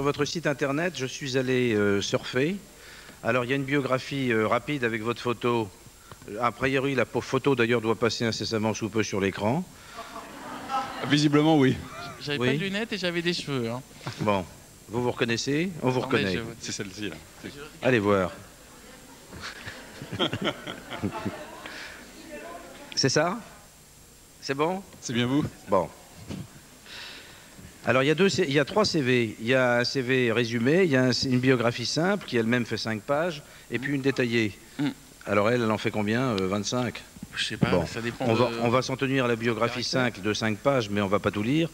votre site internet, je suis allé surfer. Alors, il y a une biographie rapide avec votre photo. A priori, la photo d'ailleurs doit passer incessamment sous peu sur l'écran. Visiblement, oui. J'avais Oui. pas de lunettes et j'avais des cheveux. Hein. Bon, vous vous reconnaissez? On vous Attendez, reconnaît. C'est celle-ci, là. Allez voir. C'est ça? C'est bon? C'est bien vous? Bon. Alors, il y a 3 CV. Il y a un CV résumé, il y a une biographie simple qui elle-même fait 5 pages, et puis une détaillée. Alors, elle en fait combien? 25? Je sais pas, Bon. ça dépend. On va s'en tenir à la biographie 5 de 5 pages, mais on va pas tout lire.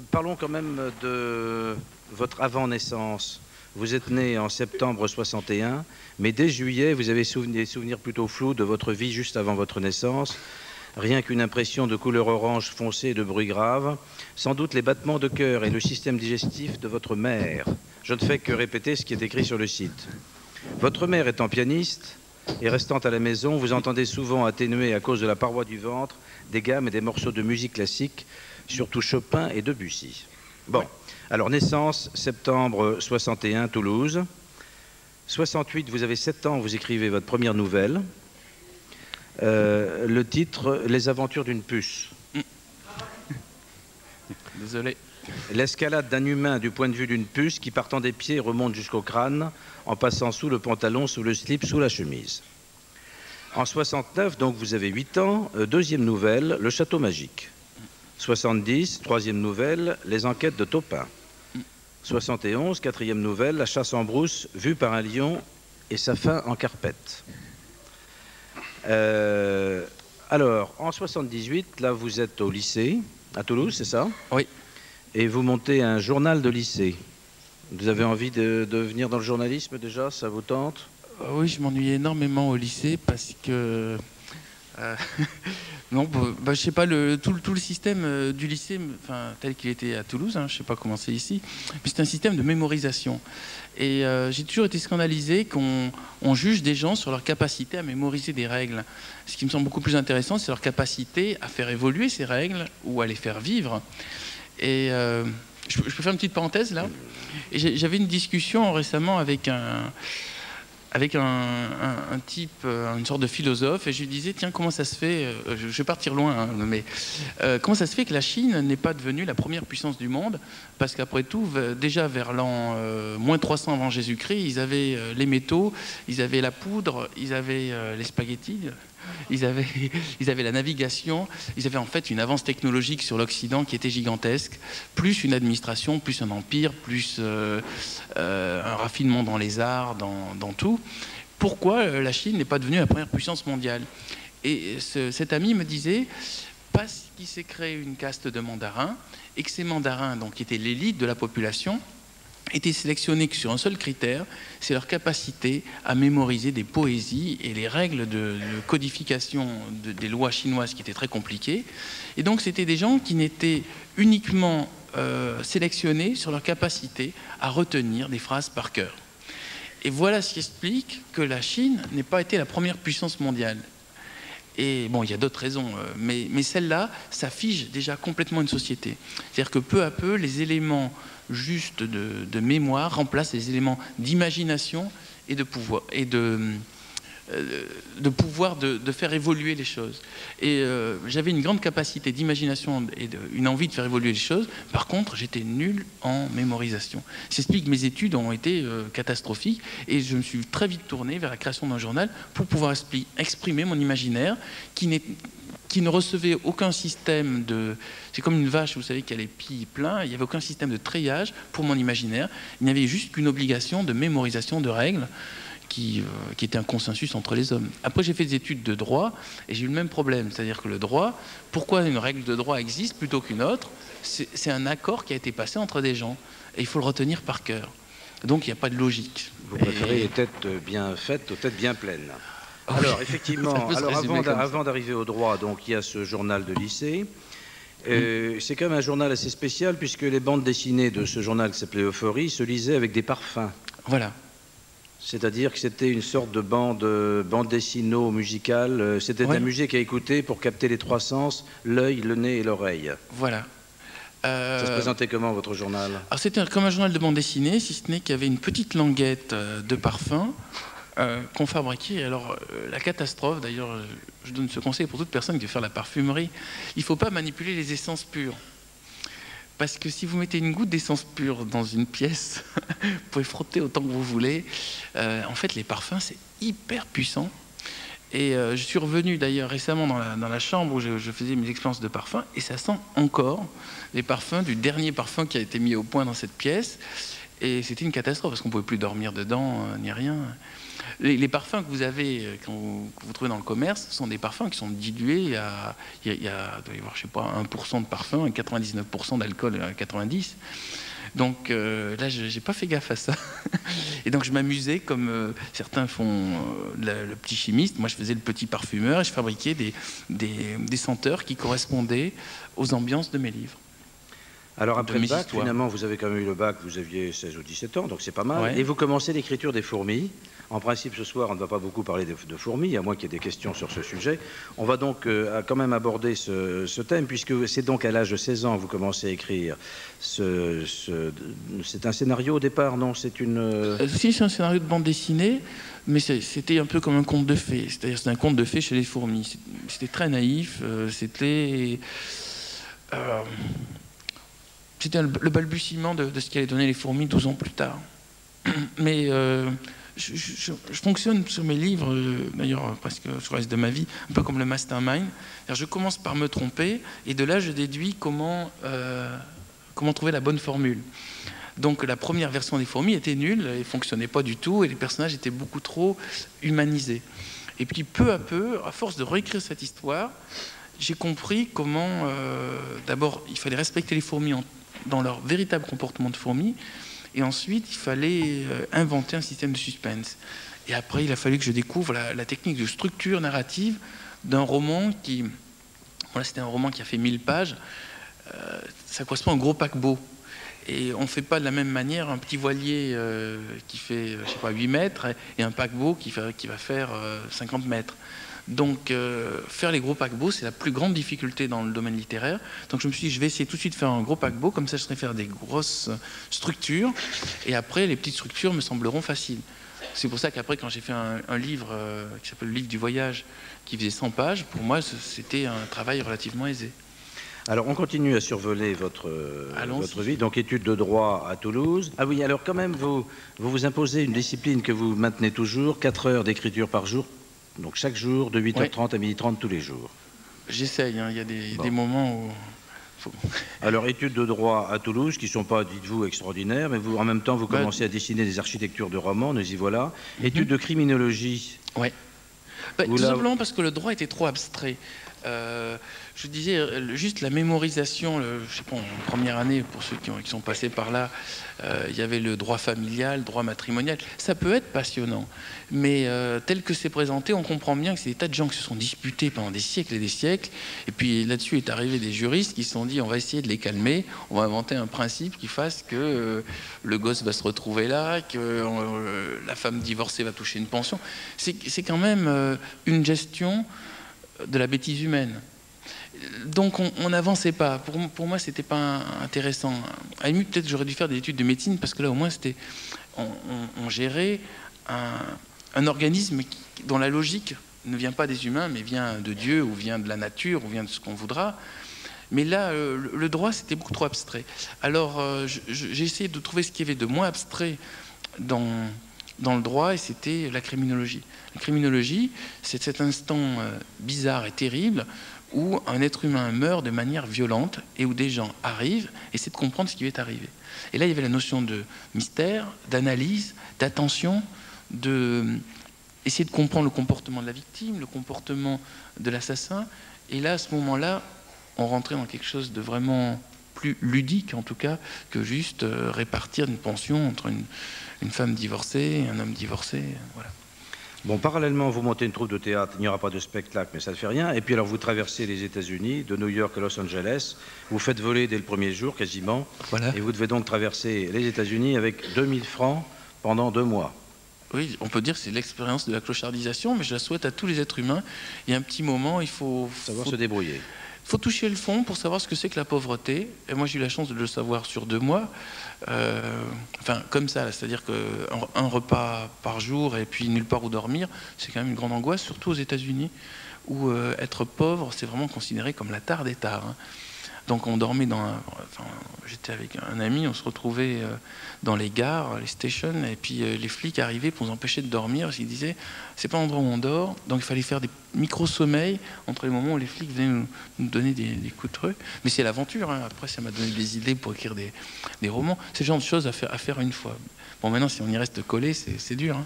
Parlons quand même de votre avant-naissance. Vous êtes né en septembre 61, mais dès juillet, vous avez des souvenirs plutôt flous de votre vie juste avant votre naissance. Rien qu'une impression de couleur orange foncé et de bruit grave. Sans doute les battements de cœur et le système digestif de votre mère. Je ne fais que répéter ce qui est écrit sur le site. Votre mère étant pianiste et restant à la maison, vous entendez souvent atténuer à cause de la paroi du ventre des gammes et des morceaux de musique classique, surtout Chopin et Debussy. Bon, alors naissance, septembre 61, Toulouse. 68, vous avez 7 ans, vous écrivez votre première nouvelle. Le titre, Les aventures d'une puce. Désolé. L'escalade d'un humain du point de vue d'une puce qui, partant des pieds, remonte jusqu'au crâne, en passant sous le pantalon, sous le slip, sous la chemise. En 69, donc vous avez 8 ans, deuxième nouvelle, Le Château Magique. 70, troisième nouvelle, Les Enquêtes de Taupin. 71, quatrième nouvelle, La Chasse en brousse, vue par un lion et sa fin en carpette. Alors, en 78, là, vous êtes au lycée, à Toulouse, c'est ça? Oui. Et vous montez un journal de lycée. Vous avez envie de venir dans le journalisme déjà? Ça vous tente? Oui, je m'ennuyais énormément au lycée parce que... non, je sais pas, tout le système du lycée, enfin, tel qu'il était à Toulouse, hein, je sais pas comment c'est ici, mais c'est un système de mémorisation. Et j'ai toujours été scandalisé qu'on juge des gens sur leur capacité à mémoriser des règles. Ce qui me semble beaucoup plus intéressant, c'est leur capacité à faire évoluer ces règles ou à les faire vivre. Et je peux faire une petite parenthèse là. Et j'avais une discussion récemment avec un type, une sorte de philosophe, et je lui disais, tiens, comment ça se fait, je vais partir loin, hein, mais comment ça se fait que la Chine n'est pas devenue la première puissance du monde? Parce qu'après tout, déjà vers l'an moins 300 avant Jésus-Christ, ils avaient les métaux, ils avaient la poudre, ils avaient les spaghettis, ils avaient la navigation, ils avaient en fait une avance technologique sur l'Occident qui était gigantesque, plus une administration, plus un empire, plus un raffinement dans les arts, dans tout. Pourquoi la Chine n'est pas devenue la première puissance mondiale? Et cet ami me disait, parce qu'il s'est créé une caste de mandarins, et que ces mandarins, donc, qui étaient l'élite de la population, étaient sélectionnés que sur un seul critère, c'est leur capacité à mémoriser des poésies et les règles de codification des lois chinoises qui étaient très compliquées. Et donc c'était des gens qui n'étaient uniquement sélectionnés sur leur capacité à retenir des phrases par cœur. Et voilà ce qui explique que la Chine n'ait pas été la première puissance mondiale. Et bon, il y a d'autres raisons, mais celle-là, ça fige déjà complètement une société. C'est-à-dire que peu à peu, les éléments juste de mémoire remplacent les éléments d'imagination et de pouvoir, et de faire évoluer les choses. Et j'avais une grande capacité d'imagination et une envie de faire évoluer les choses. Par contre, j'étais nul en mémorisation. Ça explique que mes études ont été catastrophiques et je me suis très vite tourné vers la création d'un journal pour pouvoir exprimer mon imaginaire qui ne recevait aucun système de... C'est comme une vache, vous savez, qui a les pieds pleins. Il n'y avait aucun système de treillage pour mon imaginaire. Il n'y avait juste qu'une obligation de mémorisation de règles qui était un consensus entre les hommes. Après, j'ai fait des études de droit et j'ai eu le même problème. C'est-à-dire que le droit, pourquoi une règle de droit existe plutôt qu'une autre? C'est un accord qui a été passé entre des gens. Et il faut le retenir par cœur. Donc, il n'y a pas de logique. Vous préférez les têtes bien faites aux têtes bien pleines. Alors, effectivement, avant d'arriver au droit, donc il y a ce journal de lycée. C'est quand même un journal assez spécial puisque les bandes dessinées de ce journal qui s'appelait Euphorie se lisaient avec des parfums. Voilà. C'est-à-dire que c'était une sorte de bande dessino-musicale. C'était de la musique à écouter pour capter les 3 sens, l'œil, le nez et l'oreille. Voilà. Ça se présentait comment, votre journal? Alors c'était comme un journal de bande dessinée, si ce n'est qu'il y avait une petite languette de parfum qu'on fabriquait. Alors la catastrophe, d'ailleurs, je donne ce conseil pour toute personne qui veut faire la parfumerie, il ne faut pas manipuler les essences pures. Parce que si vous mettez une goutte d'essence pure dans une pièce, vous pouvez frotter autant que vous voulez. En fait, les parfums, c'est hyper puissant. Et je suis revenu d'ailleurs récemment dans la chambre où je faisais mes expériences de parfum, et ça sent encore les parfums du dernier parfum qui a été mis au point dans cette pièce. Et c'était une catastrophe parce qu'on ne pouvait plus dormir dedans, ni rien. Les parfums que vous avez, que vous trouvez dans le commerce, sont des parfums qui sont dilués à, il y a doit y avoir, je sais pas, 1% de parfum et 99% d'alcool à 90%. Donc là, je n'ai pas fait gaffe à ça. Et donc je m'amusais, comme certains font le petit chimiste. Moi, je faisais le petit parfumeur et je fabriquais des senteurs qui correspondaient aux ambiances de mes livres. Alors après le bac, finalement, vous avez quand même eu le bac, vous aviez 16 ou 17 ans, donc c'est pas mal. Ouais. Et vous commencez l'écriture des fourmis. En principe, ce soir, on ne va pas beaucoup parler de fourmis, à moins qu'il y ait des questions sur ce sujet. On va donc quand même aborder ce thème, puisque c'est donc à l'âge de 16 ans que vous commencez à écrire. C'est un scénario au départ, non? C'est une... Si, c'est un scénario de bande dessinée, mais c'était un peu comme un conte de fées. C'est-à-dire c'est un conte de fées chez les fourmis. C'était très naïf, c'était le balbutiement de ce qui allait donner les fourmis 12 ans plus tard. Mais je fonctionne sur mes livres, d'ailleurs presque sur le reste de ma vie, un peu comme le mastermind. Je commence par me tromper, et de là je déduis comment trouver la bonne formule. Donc la première version des fourmis était nulle, et ne fonctionnait pas du tout, et les personnages étaient beaucoup trop humanisés. Et puis peu à peu, à force de réécrire cette histoire, j'ai compris comment, d'abord, il fallait respecter les fourmis dans leur véritable comportement de fourmis, et ensuite, il fallait inventer un système de suspense. Et après, il a fallu que je découvre la technique de structure narrative d'un roman qui... Voilà, c'était un roman qui a fait 1000 pages. Ça correspond à un gros paquebot. Et on ne fait pas de la même manière un petit voilier qui fait, je sais pas, 8 mètres et un paquebot qui va faire 50 mètres. Donc, faire les gros paquebots, c'est la plus grande difficulté dans le domaine littéraire. Donc, je me suis dit, je vais essayer tout de suite de faire un gros paquebot, comme ça, je serai faire des grosses structures, et après, les petites structures me sembleront faciles. C'est pour ça qu'après, quand j'ai fait un livre qui s'appelle le livre du voyage, qui faisait 100 pages, pour moi, c'était un travail relativement aisé. Alors, on continue à survoler votre vie. Donc, études de droit à Toulouse. Ah oui, alors quand même, vous imposez une discipline que vous maintenez toujours, 4 heures d'écriture par jour. Donc chaque jour, de 8h30 à 12h30 tous les jours. J'essaye, hein. Il y a des moments où... Alors, études de droit à Toulouse, qui ne sont pas, dites-vous, extraordinaires, mais en même temps, vous commencez à dessiner des architectures de romans, nous y voilà. Études de criminologie. Oui. Tout simplement parce que le droit était trop abstrait. Je disais, juste la mémorisation, je sais pas, en première année, pour ceux qui sont passés par là, il y avait le droit familial, le droit matrimonial. Ça peut être passionnant, mais tel que c'est présenté, on comprend bien que c'est des tas de gens qui se sont disputés pendant des siècles et des siècles, et puis là-dessus est arrivé des juristes qui se sont dit, on va essayer de les calmer, on va inventer un principe qui fasse que le gosse va se retrouver là, que la femme divorcée va toucher une pension. C'est quand même une gestion de la bêtise humaine. Donc on n'avançait pas. Pour moi, c'était pas intéressant. À la limite, peut-être j'aurais dû faire des études de médecine, parce que là, au moins, on gérait un organisme dont la logique ne vient pas des humains, mais vient de Dieu, ou vient de la nature, ou vient de ce qu'on voudra. Mais là, le droit, c'était beaucoup trop abstrait. Alors, j'ai essayé de trouver ce qu'il y avait de moins abstrait dans le droit, et c'était la criminologie. La criminologie, c'est cet instant bizarre et terrible où un être humain meurt de manière violente et où des gens arrivent et essaient de comprendre ce qui lui est arrivé. Et là, il y avait la notion de mystère, d'analyse, d'attention, essayer de comprendre le comportement de la victime, le comportement de l'assassin. Et là, à ce moment-là, on rentrait dans quelque chose de vraiment plus ludique, en tout cas, que juste répartir une pension entre une femme divorcée et un homme divorcé. Voilà. Bon, parallèlement, vous montez une troupe de théâtre, il n'y aura pas de spectacle, mais ça ne fait rien. Et puis alors, vous traversez les États-Unis, de New York à Los Angeles. Vous faites voler dès le premier jour, quasiment. Voilà. Et vous devez donc traverser les États-Unis avec 2000 francs pendant 2 mois. Oui, on peut dire que c'est l'expérience de la clochardisation, mais je la souhaite à tous les êtres humains. Il y a un petit moment, il faut savoir se débrouiller. faut toucher le fond pour savoir ce que c'est que la pauvreté. Et moi, j'ai eu la chance de le savoir sur 2 mois. Enfin, comme ça, c'est-à-dire qu'un repas par jour et puis nulle part où dormir, c'est quand même une grande angoisse, surtout aux États-Unis, où être pauvre, c'est vraiment considéré comme la tare des tares. Hein. Donc on dormait j'étais avec un ami, on se retrouvait dans les gares, les stations, et puis les flics arrivaient pour nous empêcher de dormir, parce qu'ils disaient c'est pas l'endroit où on dort, donc il fallait faire des micro-sommeils entre les moments où les flics venaient nous donner des coups de truc. Mais c'est l'aventure, hein. Après ça m'a donné des idées pour écrire des romans. C'est le genre de choses à faire une fois. Bon, maintenant si on y reste collé, c'est dur. Hein.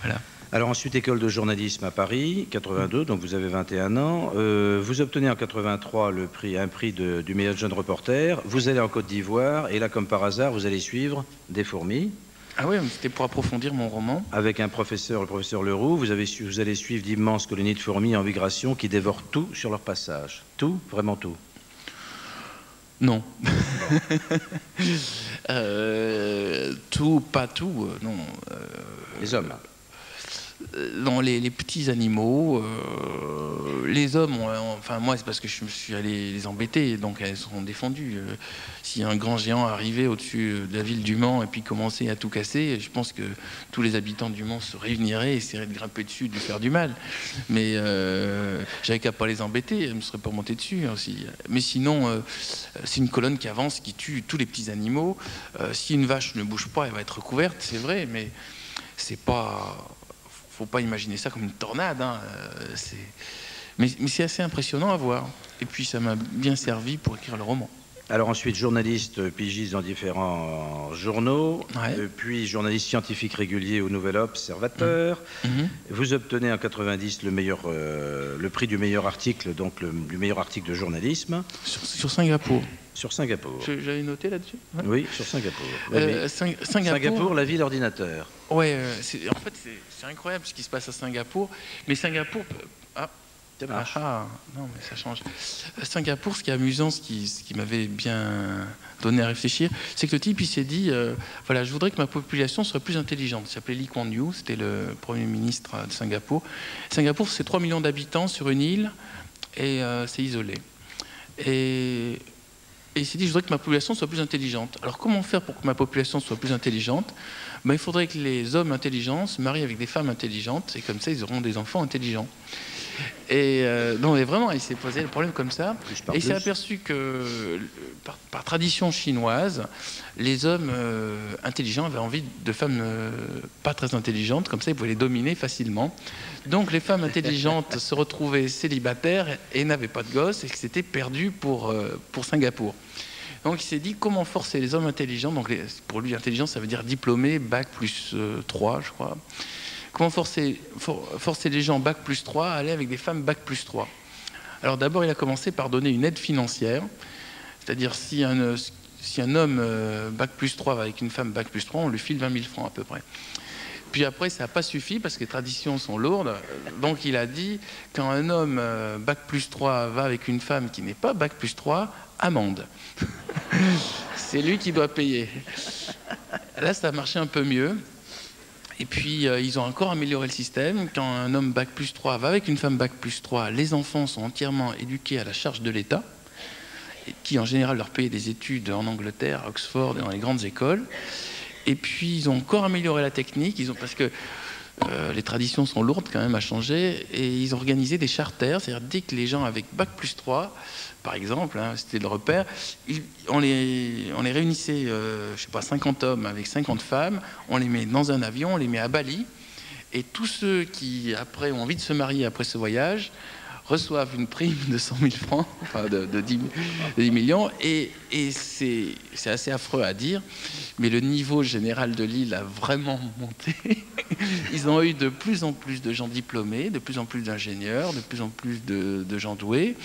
Voilà. Alors ensuite, école de journalisme à Paris, 82, donc vous avez 21 ans. Vous obtenez en 83 un prix du meilleur jeune reporter. Vous allez en Côte d'Ivoire et là, comme par hasard, vous allez suivre Des fourmis. Ah oui, c'était pour approfondir mon roman. Avec le professeur Leroux, vous allez suivre d'immenses colonies de fourmis en migration qui dévorent tout sur leur passage. Tout, vraiment tout. Non. Tout, pas tout, non. Les hommes. Dans les petits animaux, les hommes, enfin moi c'est parce que je me suis allé les embêter, donc elles seront défendues. Si un grand géant arrivait au-dessus de la ville du Mans et puis commençait à tout casser, je pense que tous les habitants du Mans se réuniraient et essaieraient de grimper dessus, de lui faire du mal. Mais j'avais qu'à pas les embêter, elles ne me seraient pas montées dessus aussi. Mais sinon, c'est une colonne qui avance, qui tue tous les petits animaux. Si une vache ne bouge pas, elle va être recouverte, c'est vrai, mais c'est pas... faut pas imaginer ça comme une tornade. Hein. Mais c'est assez impressionnant à voir. Et puis ça m'a bien servi pour écrire le roman. Alors ensuite, journaliste pigiste dans différents journaux, Ouais. Puis journaliste scientifique régulier au Nouvel Observateur. Vous obtenez en 90 le prix du meilleur article, donc du meilleur article de journalisme. Sur Singapour. Sur Singapour. J'avais noté là-dessus. Ouais. Oui, sur Singapour. Singapour, la ville ordinateur. Ouais, en fait, c'est incroyable ce qui se passe à Singapour. Mais Singapour... non, mais ça change. Singapour, ce qui est amusant, ce qui m'avait bien donné à réfléchir, c'est que le type, il s'est dit, voilà, je voudrais que ma population soit plus intelligente. Il s'appelait Lee Kuan Yew, c'était le premier ministre de Singapour. Singapour, c'est 3 millions d'habitants sur une île, et c'est isolé. Et il s'est dit, je voudrais que ma population soit plus intelligente. Alors, comment faire pour que ma population soit plus intelligente ? Il faudrait que les hommes intelligents se marient avec des femmes intelligentes, et comme ça, ils auront des enfants intelligents. Et non, mais vraiment, il s'est posé le problème comme ça. Et il s'est aperçu que, par tradition chinoise, les hommes intelligents avaient envie de femmes pas très intelligentes, comme ça, ils pouvaient les dominer facilement. Donc, les femmes intelligentes se retrouvaient célibataires et n'avaient pas de gosses, et que c'était perdu pour Singapour. Donc, il s'est dit comment forcer les hommes intelligents. Donc, pour lui, intelligent, ça veut dire diplômé, bac plus 3, je crois. Comment forcer les gens bac plus 3 à aller avec des femmes bac plus 3 ? Alors d'abord, il a commencé par donner une aide financière. C'est-à-dire, si un homme bac plus 3 va avec une femme bac plus 3, on lui file 20 000 francs à peu près. Puis après, ça n'a pas suffi parce que les traditions sont lourdes. Donc il a dit, quand un homme bac plus 3 va avec une femme qui n'est pas bac plus 3, amende. C'est lui qui doit payer. Là, ça a marché un peu mieux. Et puis, ils ont encore amélioré le système. Quand un homme bac plus 3 va avec une femme bac plus 3, les enfants sont entièrement éduqués à la charge de l'État, qui en général leur payait des études en Angleterre, à Oxford et dans les grandes écoles. Et puis, ils ont encore amélioré la technique, parce que les traditions sont lourdes quand même à changer, et ils ont organisé des charters, c'est-à-dire dès que les gens avec bac plus 3, par exemple, hein, c'était le repère, on les réunissait, je sais pas, 50 hommes avec 50 femmes, on les met dans un avion, on les met à Bali, et tous ceux qui, après, ont envie de se marier après ce voyage, reçoivent une prime de 100 000 francs, enfin de 10 millions, et c'est assez affreux à dire, mais le niveau général de l'île a vraiment monté. Ils ont eu de plus en plus de gens diplômés, de plus en plus d'ingénieurs, de plus en plus de gens doués,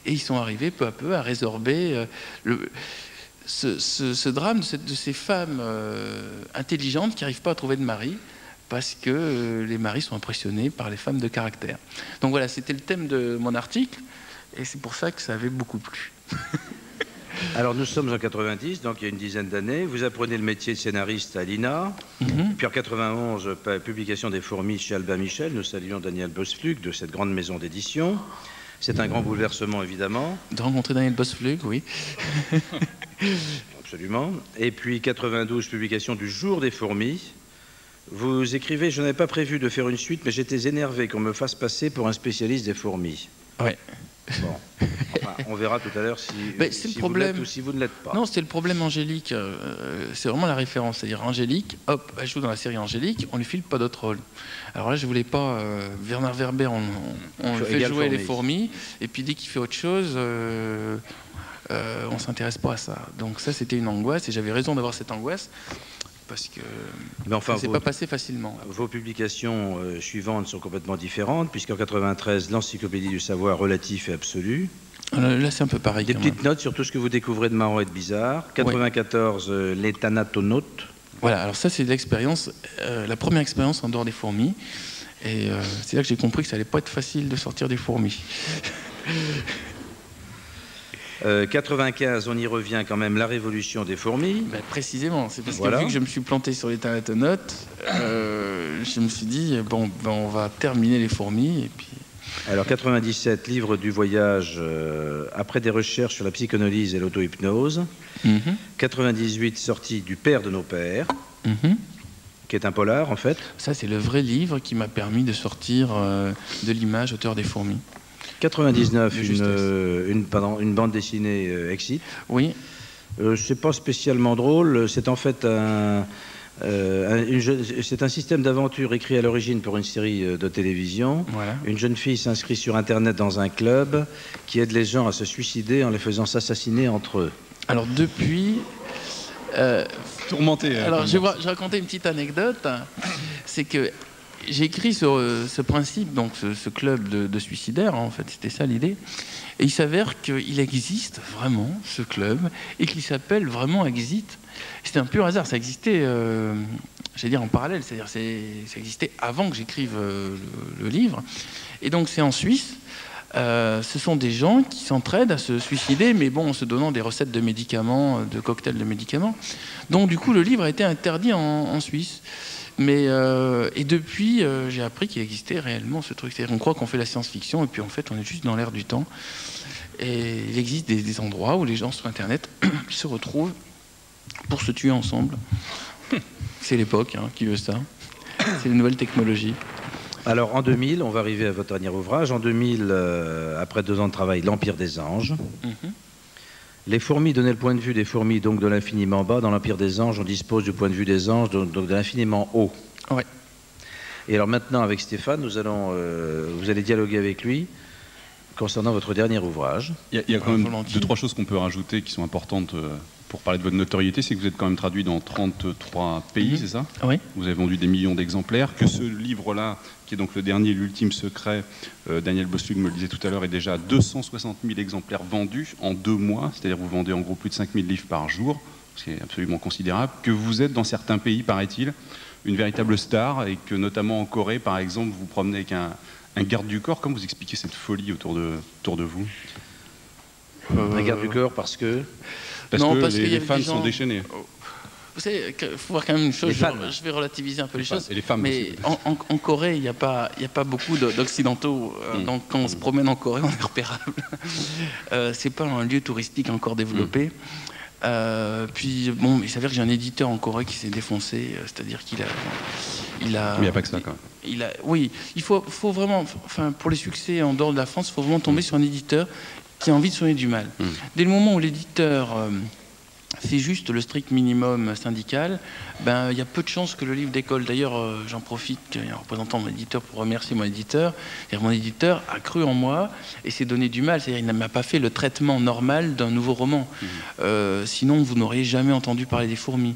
et ils sont arrivés peu à peu à résorber ce drame de ces femmes intelligentes qui n'arrivent pas à trouver de mari, parce que les maris sont impressionnés par les femmes de caractère. Donc voilà, c'était le thème de mon article, et c'est pour ça que ça avait beaucoup plu. Alors nous sommes en 90, donc il y a une dizaine d'années. Vous apprenez le métier de scénariste à l'INA. Puis en 91, publication des Fourmis chez Albin Michel. Nous saluons Daniel Bosflug de cette grande maison d'édition. C'est un grand bouleversement, évidemment. De rencontrer Daniel Bosflug, oui. Absolument. Et puis 92, publication du Jour des fourmis. Vous écrivez « Je n'avais pas prévu de faire une suite, mais j'étais énervé qu'on me fasse passer pour un spécialiste des fourmis. » Ouais. Bon. Enfin, on verra tout à l'heure si, si vous l'êtes ou si vous ne l'êtes pas. Non, c'était le problème Angélique. C'est vraiment la référence. C'est-à-dire Angélique, hop, elle joue dans la série Angélique, on lui file pas d'autre rôle. Alors là, je voulais pas... Werner Werber, on le fait jouer les fourmis, et puis dès qu'il fait autre chose... on s'intéresse pas à ça. Donc ça, c'était une angoisse, et j'avais raison d'avoir cette angoisse, parce que ça ne s'est pas passé facilement. Vos publications suivantes sont complètement différentes, puisqu'en 93, l'encyclopédie du savoir relatif et absolu. Là, c'est un peu pareil. Des petites notes sur tout ce que vous découvrez de marrant et de bizarre. 94, les thanatonautes. Voilà, alors ça, c'est l'expérience, la première expérience en dehors des fourmis. Et c'est là que j'ai compris que ça allait pas être facile de sortir des fourmis. 95, on y revient quand même, la révolution des fourmis. Ben, précisément, c'est parce que vu que je me suis planté sur les thanatonautes, je me suis dit, bon, ben, on va terminer les fourmis. Et puis... Alors 97, livre du voyage, après des recherches sur la psychanalyse et l'auto-hypnose. 98, sortie du Père de nos pères, qui est un polar en fait. Ça, c'est le vrai livre qui m'a permis de sortir de l'image Auteur des fourmis. 99, une bande dessinée Exit. Oui. C'est pas spécialement drôle, c'est en fait c'est un système d'aventure écrit à l'origine pour une série de télévision. Voilà. Une jeune fille s'inscrit sur Internet dans un club qui aide les gens à se suicider en les faisant s'assassiner entre eux. Alors depuis... Tourmenté. Alors je vais raconter une petite anecdote. C'est que j'ai écrit sur ce principe, donc ce club de suicidaires, en fait, c'était ça l'idée. Et il s'avère qu'il existe vraiment ce club et qu'il s'appelle vraiment Exit. C'était un pur hasard, ça existait, j'allais dire en parallèle, c'est-à-dire ça existait avant que j'écrive le livre. Et donc c'est en Suisse. Ce sont des gens qui s'entraident à se suicider, mais bon, en se donnant des recettes de médicaments, de cocktails de médicaments. Donc du coup, le livre a été interdit en Suisse. Mais, et depuis, j'ai appris qu'il existait réellement ce truc. On croit qu'on fait la science-fiction, et puis en fait, on est juste dans l'air du temps. Et il existe des endroits où les gens sur Internet se retrouvent pour se tuer ensemble. C'est l'époque qui veut ça. C'est les nouvelles technologies. Alors en 2000, on va arriver à votre dernier ouvrage. En 2000, après 2 ans de travail, L'Empire des anges. Les fourmis donnaient le point de vue des fourmis, donc de l'infiniment bas. Dans l'Empire des anges, on dispose du point de vue des anges, donc de l'infiniment haut. Ouais. Et alors maintenant, avec Stéphane, vous allez dialoguer avec lui concernant votre dernier ouvrage. Il y a quand même 2-3 choses qu'on peut rajouter qui sont importantes pour parler de votre notoriété. C'est que vous êtes quand même traduit dans 33 pays, c'est ça? Oui. Vous avez vendu des millions d'exemplaires. Que ce livre-là, qui est donc le dernier, l'ultime secret, Daniel Bosflug me le disait tout à l'heure, est déjà à 260 000 exemplaires vendus en 2 mois. C'est-à-dire vous vendez en gros plus de 5 000 livres par jour. C'est absolument considérable. Que vous êtes dans certains pays, paraît-il, une véritable star, et que notamment en Corée, par exemple, vous vous promenez avec un garde du corps. Comment vous expliquez cette folie autour de vous? Un garde du corps parce que... Parce que les fans sont déchaînés. Vous savez, il faut voir quand même une chose, je vais relativiser un peu les choses, et les femmes mais en Corée, il n'y a pas beaucoup d'occidentaux, donc quand on se promène en Corée, on est repérable. C'est pas un lieu touristique encore développé. Puis bon, il s'avère que j'ai un éditeur en Corée qui s'est défoncé, c'est-à-dire qu'il a... Il n'y a pas que ça, quoi. Oui, il faut vraiment, enfin, pour les succès en dehors de la France, il faut vraiment tomber sur un éditeur qui a envie de soigner du mal. Dès le moment où l'éditeur fait juste le strict minimum syndical, ben, il y a peu de chances que le livre décolle. D'ailleurs, j'en profite qu'il y a un représentant de mon éditeur pour remercier mon éditeur. Mon éditeur a cru en moi et s'est donné du mal. C'est-à-dire qu'il ne m'a pas fait le traitement normal d'un nouveau roman. Sinon, vous n'auriez jamais entendu parler des fourmis.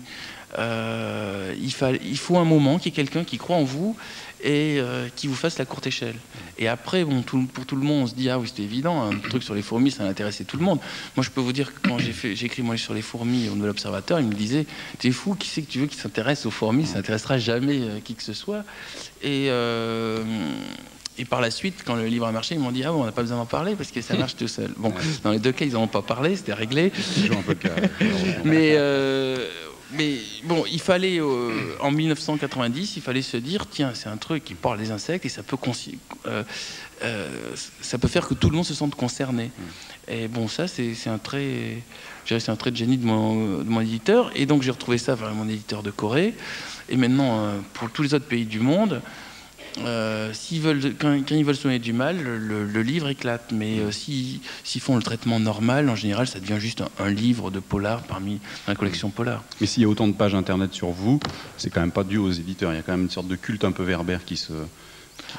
Il faut un moment qu'il y ait quelqu'un qui croit en vous et qui vous fasse la courte échelle. Et après, bon, pour tout le monde, on se dit, ah oui, c'était évident, un truc sur les fourmis, ça intéressait tout le monde. Moi, je peux vous dire que quand j'ai écrit mon livre sur les fourmis au Nouvel Observateur, il me disait, t'es fou, qui c'est que tu veux qui s'intéresse aux fourmis? Ça n'intéressera jamais qui que ce soit. Et par la suite, quand le livre a marché, ils m'ont dit, ah bon, on n'a pas besoin d'en parler parce que ça marche tout seul. Bon, dans les 2 cas, ils n'en ont pas parlé, c'était réglé. C'est toujours un peu le cas. Mais mais bon, il fallait, en 1990, il fallait se dire, tiens, c'est un truc qui parle des insectes et ça peut faire que tout le monde se sente concerné. Et bon, ça, c'est un trait de génie de mon éditeur. Et donc, j'ai retrouvé ça vers mon éditeur de Corée. Et maintenant, pour tous les autres pays du monde, quand ils veulent soigner du mal, le livre éclate. Mais s'ils font le traitement normal, en général, ça devient juste un livre de polar parmi la collection polar. Mais s'il y a autant de pages internet sur vous, c'est quand même pas dû aux éditeurs. Il y a quand même une sorte de culte un peu Werber qui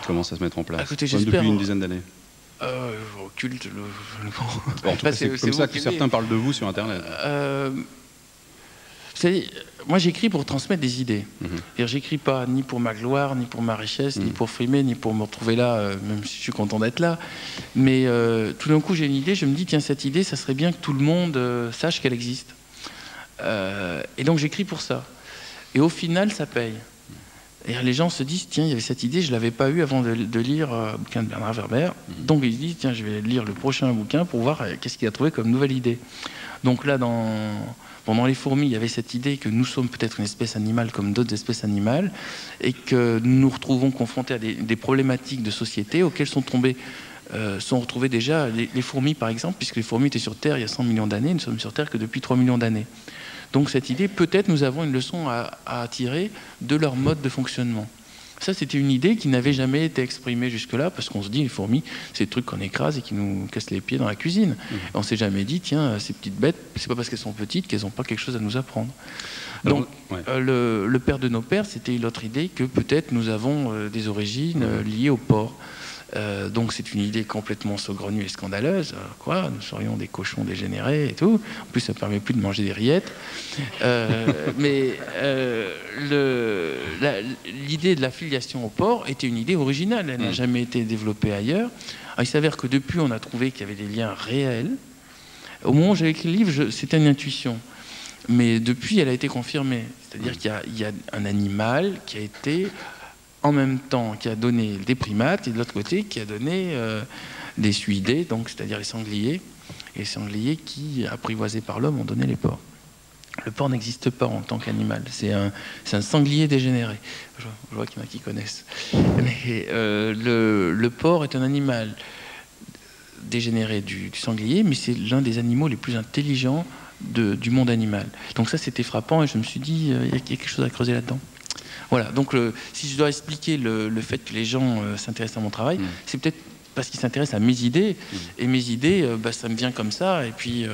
commence à se mettre en place. Écoutez, depuis une dizaine d'années. Culte, Bon, c'est comme ça que certains parlent de vous sur internet. Moi, j'écris pour transmettre des idées. J'écris pas ni pour ma gloire, ni pour ma richesse, ni pour frimer, ni pour me retrouver là, même si je suis content d'être là. Mais tout d'un coup, j'ai une idée, je me dis, tiens, cette idée, ça serait bien que tout le monde sache qu'elle existe. Et donc, j'écris pour ça. Et au final, ça paye. Et les gens se disent, tiens, il y avait cette idée, je ne l'avais pas eue avant de lire le bouquin de Bernard Werber. Donc, ils se disent, tiens, je vais lire le prochain bouquin pour voir qu'est-ce qu'il a trouvé comme nouvelle idée. Donc là, pendant les fourmis, il y avait cette idée que nous sommes peut-être une espèce animale comme d'autres espèces animales et que nous nous retrouvons confrontés à des problématiques de société auxquelles sont retrouvées déjà les fourmis, par exemple, puisque les fourmis étaient sur Terre il y a 100 millions d'années, nous sommes sur Terre que depuis 3 millions d'années. Donc cette idée, peut-être nous avons une leçon à tirer de leur mode de fonctionnement. Ça, c'était une idée qui n'avait jamais été exprimée jusque-là, parce qu'on se dit, les fourmis, c'est des trucs qu'on écrase et qui nous cassent les pieds dans la cuisine. On ne s'est jamais dit, tiens, ces petites bêtes, c'est pas parce qu'elles sont petites qu'elles n'ont pas quelque chose à nous apprendre. Donc, le père de nos pères, c'était l'autre idée que peut-être nous avons des origines liées au porc. Donc c'est une idée complètement saugrenue et scandaleuse. Nous serions des cochons dégénérés et tout. En plus, ça ne permet plus de manger des rillettes. Mais l'idée de la filiation au porc était une idée originale. Elle n'a jamais été développée ailleurs. Alors, il s'avère que depuis, on a trouvé qu'il y avait des liens réels. Au moment où j'avais écrit le livre, c'était une intuition. Mais depuis, elle a été confirmée. C'est-à-dire qu'il y a un animal qui a été... en même temps qui a donné des primates et de l'autre côté qui a donné des suidés, donc c'est-à-dire les sangliers, et les sangliers qui, apprivoisés par l'homme, ont donné les porcs. Le porc n'existe pas en tant qu'animal, c'est un sanglier dégénéré. Je vois qu'il y en a qui connaissent. Mais le porc est un animal dégénéré du sanglier, mais c'est l'un des animaux les plus intelligents du monde animal. Donc ça, c'était frappant et je me suis dit, il y a quelque chose à creuser là-dedans. Voilà, donc si je dois expliquer le fait que les gens s'intéressent à mon travail, c'est peut-être parce qu'ils s'intéressent à mes idées. Et mes idées, ça me vient comme ça. Et puis,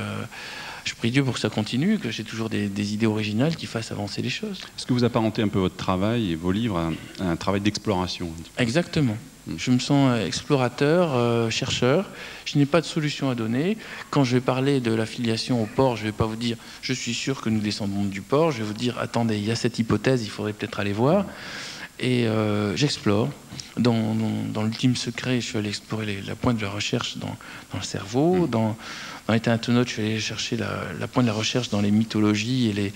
je prie Dieu pour que ça continue, que j'ai toujours des idées originales qui fassent avancer les choses. Est-ce que vous apparentez un peu votre travail et vos livres à un travail d'exploration? Exactement. Je me sens explorateur, chercheur. Je n'ai pas de solution à donner. Quand je vais parler de l'affiliation au porc, je ne vais pas vous dire « je suis sûr que nous descendons du porc ». Je vais vous dire « attendez, il y a cette hypothèse, il faudrait peut-être aller voir ». Et j'explore. Dans l'ultime secret, je suis allé explorer la pointe de la recherche dans le cerveau. Dans Éteint-Note, je suis allé chercher la pointe de la recherche dans les mythologies et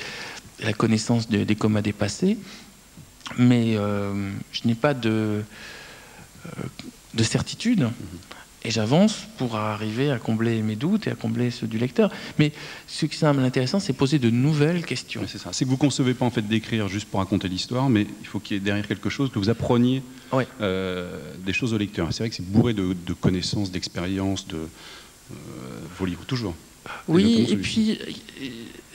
la connaissance des comas dépassés. Mais je n'ai pas de certitude, et j'avance pour arriver à combler mes doutes et à combler ceux du lecteur. Mais ce qui semble intéressant, c'est poser de nouvelles questions. C'est ça. C'est que vous ne concevez pas en fait d'écrire juste pour raconter l'histoire, mais il faut qu'il y ait derrière quelque chose, que vous appreniez des choses au lecteur. C'est vrai que c'est bourré de connaissances, d'expériences, vos livres, toujours. Oui, et puis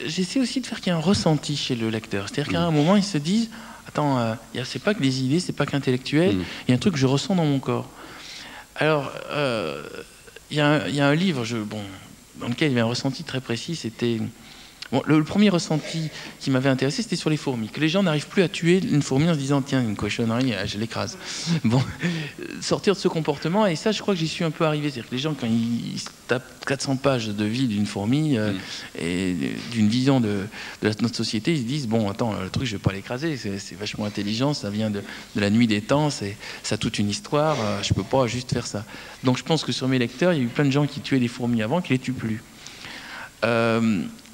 j'essaie aussi de faire qu'il y ait un ressenti chez le lecteur. C'est-à-dire qu'à un moment, ils se disent attends, c'est pas que des idées, c'est pas qu'intellectuel, il y a un truc que je ressens dans mon corps. Alors, il y a un livre dans lequel il y avait un ressenti très précis, c'était... Bon, le premier ressenti qui m'avait intéressé, c'était sur les fourmis. Que les gens n'arrivent plus à tuer une fourmi en se disant « tiens, une cochonnerie, je l'écrase ». Bon, sortir de ce comportement, et ça, je crois que j'y suis un peu arrivé. C'est-à-dire que les gens, quand ils tapent 400 pages de vie d'une fourmi et d'une vision de notre société, ils se disent « bon, attends, le truc, je ne vais pas l'écraser, c'est vachement intelligent, ça vient de la nuit des temps, ça a toute une histoire, je ne peux pas juste faire ça ». Donc je pense que sur mes lecteurs, il y a eu plein de gens qui tuaient des fourmis avant, qui ne les tuent plus.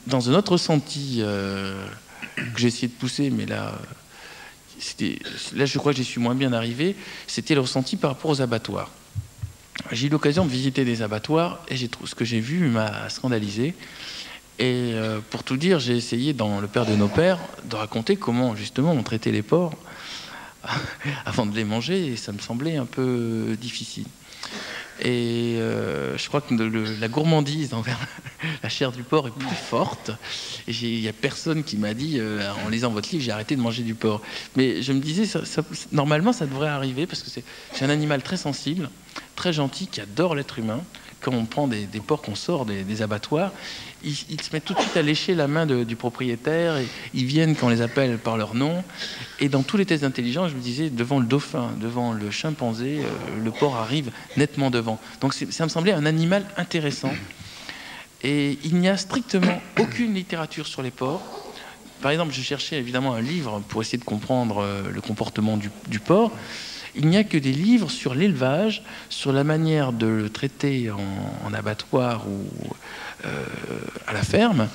Dans un autre ressenti que j'ai essayé de pousser, mais là, je crois que j'y suis moins bien arrivé, c'était le ressenti par rapport aux abattoirs. J'ai eu l'occasion de visiter des abattoirs et ce que j'ai vu m'a scandalisé. Et pour tout dire, j'ai essayé dans Le Père de nos pères de raconter comment justement on traitait les porcs avant de les manger, et ça me semblait un peu difficile. Et je crois que la gourmandise envers la chair du porc est plus forte. Et il n'y a personne qui m'a dit, en lisant votre livre, j'ai arrêté de manger du porc. Mais je me disais, normalement, ça devrait arriver, parce que c'est un animal très sensible, très gentil, qui adore l'être humain. Quand on prend des porcs qu'on sort des abattoirs, ils se mettent tout de suite à lécher la main du propriétaire, et ils viennent quand on les appelle par leur nom. Et dans tous les tests d'intelligence, je me disais, devant le dauphin, devant le chimpanzé, le porc arrive nettement devant. Donc ça me semblait un animal intéressant. Et il n'y a strictement aucune littérature sur les porcs. Par exemple, je cherchais évidemment un livre pour essayer de comprendre le comportement du porc. Il n'y a que des livres sur l'élevage, sur la manière de le traiter en abattoir ou à la ferme.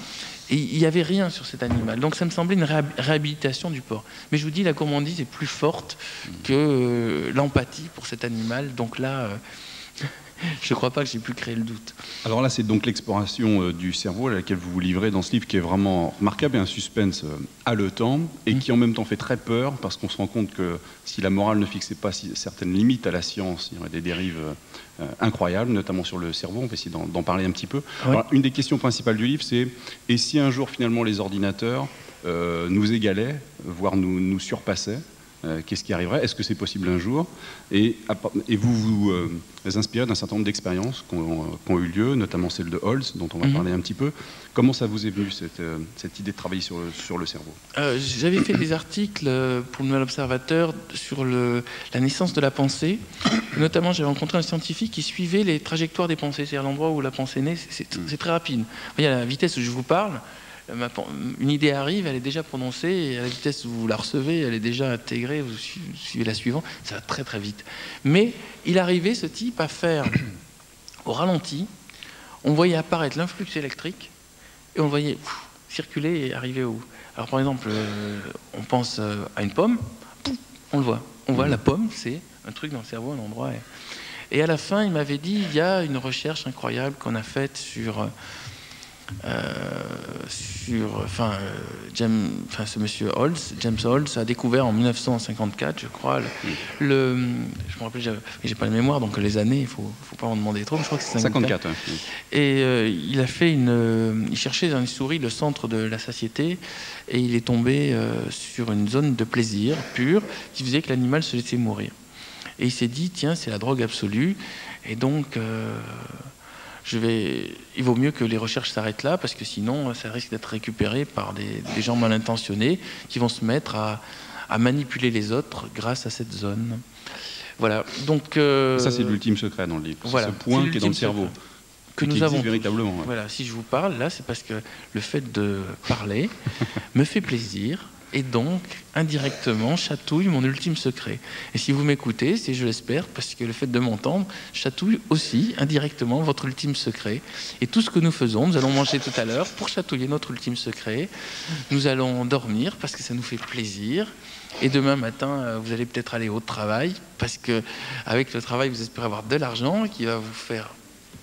Et il n'y avait rien sur cet animal. Donc ça me semblait une réhabilitation du porc. Mais je vous dis, la gourmandise est plus forte que l'empathie pour cet animal. Donc là, je ne crois pas que j'ai pu créer le doute. Alors là, c'est donc l'exploration du cerveau à laquelle vous vous livrez dans ce livre, qui est vraiment remarquable, et un suspense haletant, et qui en même temps fait très peur, parce qu'on se rend compte que si la morale ne fixait pas certaines limites à la science, il y aurait des dérives incroyables, notamment sur le cerveau. On va essayer d'en parler un petit peu. Ouais. Alors, une des questions principales du livre, c'est « Et si un jour, finalement, les ordinateurs nous égalaient, voire nous surpassaient ?» Qu'est-ce qui arriverait? Est-ce que c'est possible un jour? Et vous inspirez d'un certain nombre d'expériences qui ont eu lieu, notamment celle de Holz, dont on va parler un petit peu. Comment ça vous est venu, cette idée de travailler sur le cerveau? J'avais fait des articles pour le Nouvel Observateur sur la naissance de la pensée. Notamment, j'avais rencontré un scientifique qui suivait les trajectoires des pensées, c'est-à-dire l'endroit où la pensée naît. C'est très rapide. Vous voyez, à la vitesse où je vous parle, une idée arrive, elle est déjà prononcée, et à la vitesse où vous la recevez, elle est déjà intégrée, vous suivez la suivante, ça va très très vite. Mais il arrivait, ce type, à faire au ralenti, on voyait apparaître l'influx électrique, et on voyait circuler et arriver où. Alors par exemple, on pense à une pomme, on le voit. On voit la pomme, c'est un truc dans le cerveau, un endroit. Et à la fin, il m'avait dit, il y a une recherche incroyable qu'on a faite sur ce monsieur Holz, James Holz, a découvert en 1954, je crois, je me rappelle, j'ai pas la mémoire, donc les années, il faut pas m'en demander trop, mais je crois que c'est 54. Et il a fait il cherchait dans les souris le centre de la satiété, et il est tombé sur une zone de plaisir pur qui faisait que l'animal se laissait mourir. Et il s'est dit, tiens, c'est la drogue absolue, et donc il vaut mieux que les recherches s'arrêtent là, parce que sinon ça risque d'être récupéré par des gens mal intentionnés qui vont se mettre à manipuler les autres grâce à cette zone. Voilà. Donc ça, c'est l'ultime secret dans le livre. Voilà, ce point qui est dans le cerveau, que nous avons véritablement. Ouais. Voilà. Si je vous parle là, c'est parce que le fait de parler me fait plaisir. Et donc, indirectement, chatouille mon ultime secret. Et si vous m'écoutez, c'est, je l'espère, parce que le fait de m'entendre chatouille aussi, indirectement, votre ultime secret. Et tout ce que nous faisons, nous allons manger tout à l'heure pour chatouiller notre ultime secret. Nous allons dormir parce que ça nous fait plaisir. Et demain matin, vous allez peut-être aller au travail, parce qu'avec le travail, vous espérez avoir de l'argent qui va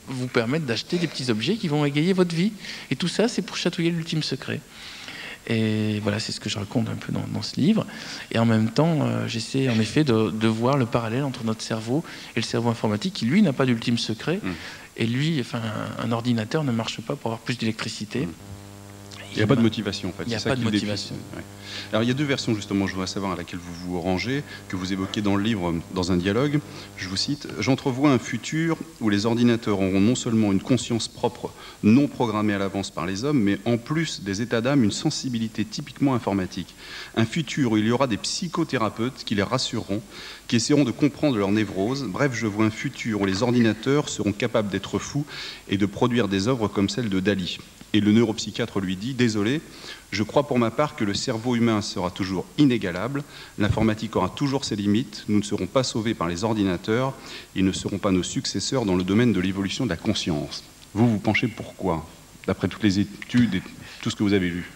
vous permettre d'acheter des petits objets qui vont égayer votre vie. Et tout ça, c'est pour chatouiller l'ultime secret. Et voilà, c'est ce que je raconte un peu dans ce livre. Et en même temps, j'essaie en effet de voir le parallèle entre notre cerveau et le cerveau informatique, qui lui n'a pas d'ultime secret. Et lui, un ordinateur ne marche pas pour avoir plus d'électricité. Il n'y a pas de motivation, en fait. Il n'y a pas de motivation. Ouais. Alors, il y a deux versions, justement, je voudrais savoir à laquelle vous vous rangez, que vous évoquez dans le livre, dans un dialogue. Je vous cite, « J'entrevois un futur où les ordinateurs auront non seulement une conscience propre, non programmée à l'avance par les hommes, mais en plus des états d'âme, une sensibilité typiquement informatique. Un futur où il y aura des psychothérapeutes qui les rassureront, qui essaieront de comprendre leur névrose. Bref, je vois un futur où les ordinateurs seront capables d'être fous et de produire des œuvres comme celle de Dali. » Et le neuropsychiatre lui dit « Désolé, je crois pour ma part que le cerveau humain sera toujours inégalable, l'informatique aura toujours ses limites, nous ne serons pas sauvés par les ordinateurs, ils ne seront pas nos successeurs dans le domaine de l'évolution de la conscience. » Vous penchez pourquoi, d'après toutes les études et tout ce que vous avez lu?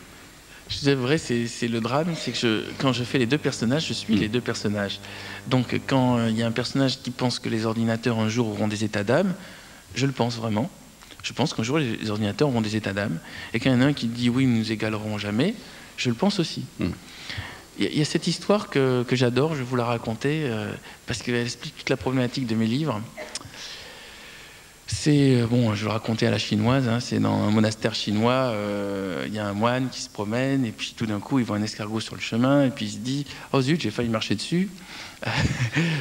C'est vrai, c'est le drame, c'est que quand je fais les deux personnages, je suis les deux personnages. Donc quand il y a un personnage qui pense que les ordinateurs un jour auront des états d'âme, je le pense vraiment. Je pense qu'un jour, les ordinateurs auront des états d'âme. Et qu'il y en a un qui dit oui, ils ne nous égaleront jamais, je le pense aussi. Il y a cette histoire que j'adore, je vais vous la raconter, parce qu'elle explique toute la problématique de mes livres. C'est, bon, je vais le raconter à la chinoise, hein, c'est dans un monastère chinois, il y a un moine qui se promène, et puis tout d'un coup, il voit un escargot sur le chemin, et puis il se dit « Oh zut, j'ai failli marcher dessus,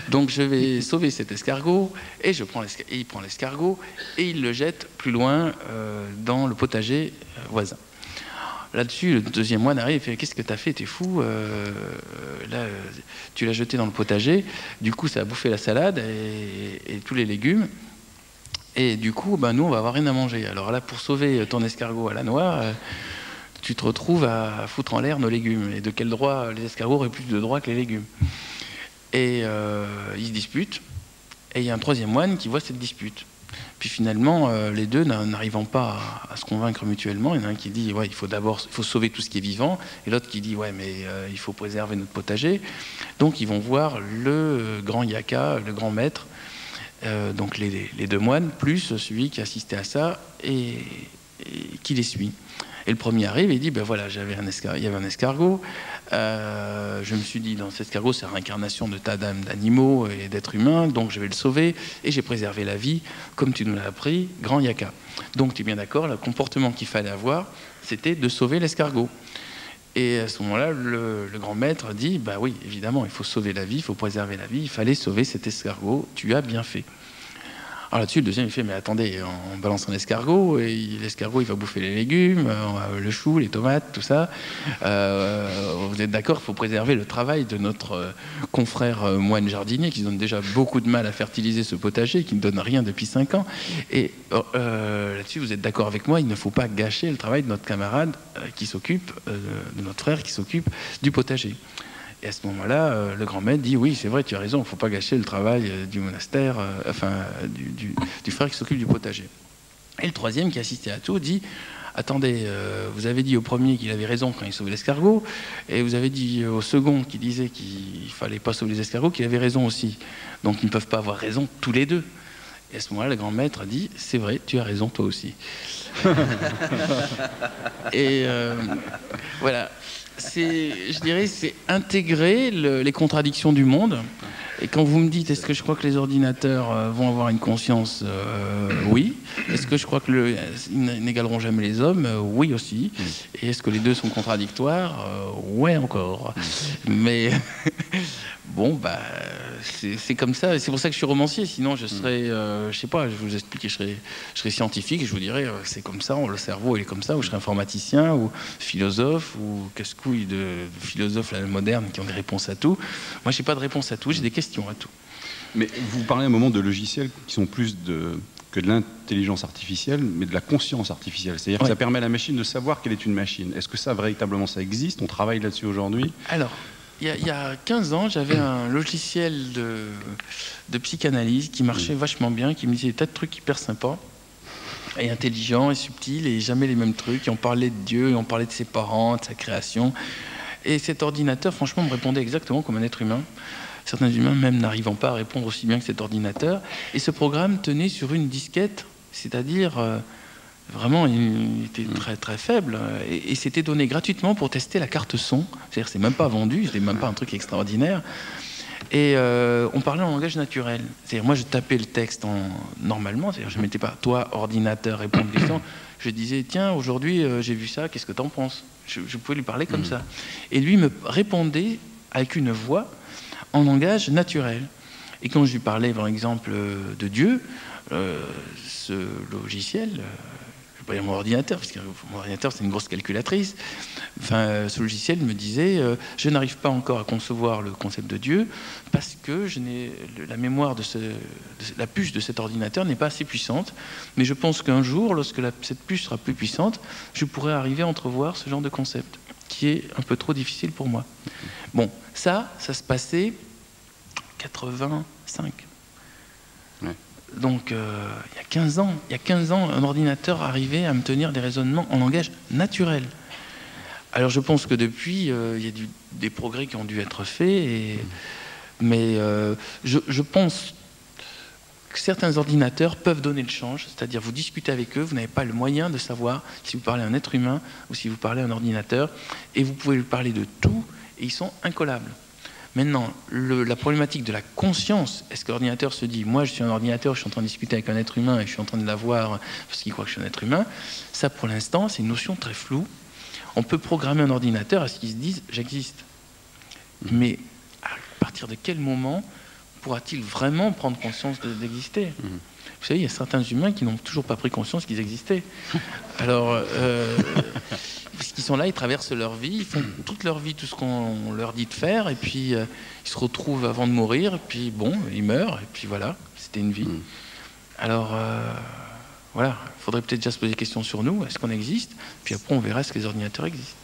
donc je vais sauver cet escargot », et il prend l'escargot, et il le jette plus loin dans le potager voisin. Là-dessus, le deuxième moine arrive et fait « Qu'est-ce que t'as fait? T'es fou, là, tu l'as jeté dans le potager, du coup, ça a bouffé la salade et tous les légumes. » Et du coup, nous, on va avoir rien à manger. Alors là, pour sauver ton escargot à la noix, tu te retrouves à foutre en l'air nos légumes. Et de quel droit les escargots auraient plus de droit que les légumes? Et ils se disputent. Et il y a un troisième moine qui voit cette dispute. Puis finalement, les deux n'arrivant pas à se convaincre mutuellement, il y en a un qui dit ouais, il faut sauver tout ce qui est vivant, et l'autre qui dit ouais, mais il faut préserver notre potager. Donc ils vont voir le grand yaka, le grand maître, donc les deux moines, plus celui qui assistait à ça et qui les suit. Et le premier arrive et dit ben voilà, il y avait un escargot. Je me suis dit, dans cet escargot, c'est la réincarnation de tas d'animaux et d'êtres humains, donc je vais le sauver, et j'ai préservé la vie, comme tu nous l'as appris, grand yaka. Donc tu es bien d'accord, le comportement qu'il fallait avoir, c'était de sauver l'escargot. Et à ce moment-là, le grand maître dit, bah oui, évidemment, il faut sauver la vie, il faut préserver la vie, il fallait sauver cet escargot, tu as bien fait. Alors là-dessus, le deuxième, il fait, mais attendez, on balance un escargot, et l'escargot, il va bouffer les légumes, le chou, les tomates, tout ça. Vous êtes d'accord, il faut préserver le travail de notre confrère moine jardinier, qui se donne déjà beaucoup de mal à fertiliser ce potager, qui ne donne rien depuis 5 ans. Et là-dessus, vous êtes d'accord avec moi, il ne faut pas gâcher le travail de notre camarade qui s'occupe, de notre frère qui s'occupe du potager. Et à ce moment-là, le grand maître dit « Oui, c'est vrai, tu as raison, il ne faut pas gâcher le travail du monastère, du frère qui s'occupe du potager. » Et le troisième, qui assistait à tout, dit « Attendez, vous avez dit au premier qu'il avait raison quand il sauvait l'escargot, et vous avez dit au second qui disait qu'il ne fallait pas sauver les escargots qu'il avait raison aussi. Donc ils ne peuvent pas avoir raison tous les deux. » Et à ce moment-là, le grand maître dit « C'est vrai, tu as raison toi aussi. » Et voilà. Je dirais, c'est intégrer les contradictions du monde. Et quand vous me dites, est-ce que je crois que les ordinateurs vont avoir une conscience? Oui. Est-ce que je crois qu'ils n'égaleront jamais les hommes? Oui aussi. Et est-ce que les deux sont contradictoires? Ouais encore. Mais bon, c'est comme ça. C'est pour ça que je suis romancier. Sinon, je serais, je sais pas, je vous explique, je serais scientifique et je vous dirais, c'est comme ça, le cerveau il est comme ça, ou je serais informaticien, ou philosophe, ou casse-couille de philosophes modernes qui ont des réponses à tout. Moi, j'ai pas de réponse à tout, j'ai des questions à tout. Mais vous parlez à un moment de logiciels qui sont plus que de l'intelligence artificielle, mais de la conscience artificielle. C'est-à-dire que ça permet à la machine de savoir qu'elle est une machine. Est-ce que ça, véritablement, ça existe? On travaille là-dessus aujourd'hui? Alors, il y a 15 ans, j'avais un logiciel de psychanalyse qui marchait vachement bien, qui me disait des tas de trucs hyper sympas, et intelligents, et subtils, et jamais les mêmes trucs. Et on parlait de Dieu, et on parlait de ses parents, de sa création. Et cet ordinateur, franchement, me répondait exactement comme un être humain. Certains humains, même n'arrivant pas à répondre aussi bien que cet ordinateur. Et ce programme tenait sur une disquette, c'est-à-dire... vraiment, il était très très faible, et c'était donné gratuitement pour tester la carte son. C'est-à-dire, c'est même pas vendu, c'était même pas un truc extraordinaire. Et on parlait en langage naturel. C'est-à-dire, moi, je tapais le texte normalement. C'est-à-dire, je mettais pas toi ordinateur répondre aux questions. Je disais tiens, aujourd'hui j'ai vu ça, qu'est-ce que t'en penses? Je pouvais lui parler comme ça. Et lui me répondait avec une voix en langage naturel. Et quand je lui parlais, par exemple, de Dieu, ce logiciel. Mon ordinateur, parce que mon ordinateur c'est une grosse calculatrice. Enfin, ce logiciel me disait je n'arrive pas encore à concevoir le concept de Dieu parce que la mémoire de la puce de cet ordinateur n'est pas assez puissante. Mais je pense qu'un jour, lorsque cette puce sera plus puissante, je pourrai arriver à entrevoir ce genre de concept qui est un peu trop difficile pour moi. Bon, ça se passait 85. Donc, il y a 15 ans, un ordinateur arrivait à me tenir des raisonnements en langage naturel. Alors, je pense que depuis, il y a des progrès qui ont dû être faits, mais je pense que certains ordinateurs peuvent donner le change, c'est-à-dire vous discutez avec eux, vous n'avez pas le moyen de savoir si vous parlez à un être humain ou si vous parlez à un ordinateur, et vous pouvez lui parler de tout, et ils sont incollables. Maintenant, la problématique de la conscience, est-ce que l'ordinateur se dit, moi je suis un ordinateur, je suis en train de discuter avec un être humain et je suis en train de l'avoir parce qu'il croit que je suis un être humain, ça pour l'instant c'est une notion très floue. On peut programmer un ordinateur à ce qu'il se dise, j'existe. Mais à partir de quel moment pourra-t-il vraiment prendre conscience d'exister ? Vous savez, il y a certains humains qui n'ont toujours pas pris conscience qu'ils existaient. Alors, parce qu'ils sont là, ils traversent leur vie, ils font toute leur vie tout ce qu'on leur dit de faire, et puis ils se retrouvent avant de mourir, et puis bon, ils meurent, et puis voilà, c'était une vie. Alors, voilà, il faudrait peut-être déjà se poser des questions sur nous, est-ce qu'on existe ? Puis après, on verra est-ce que les ordinateurs existent.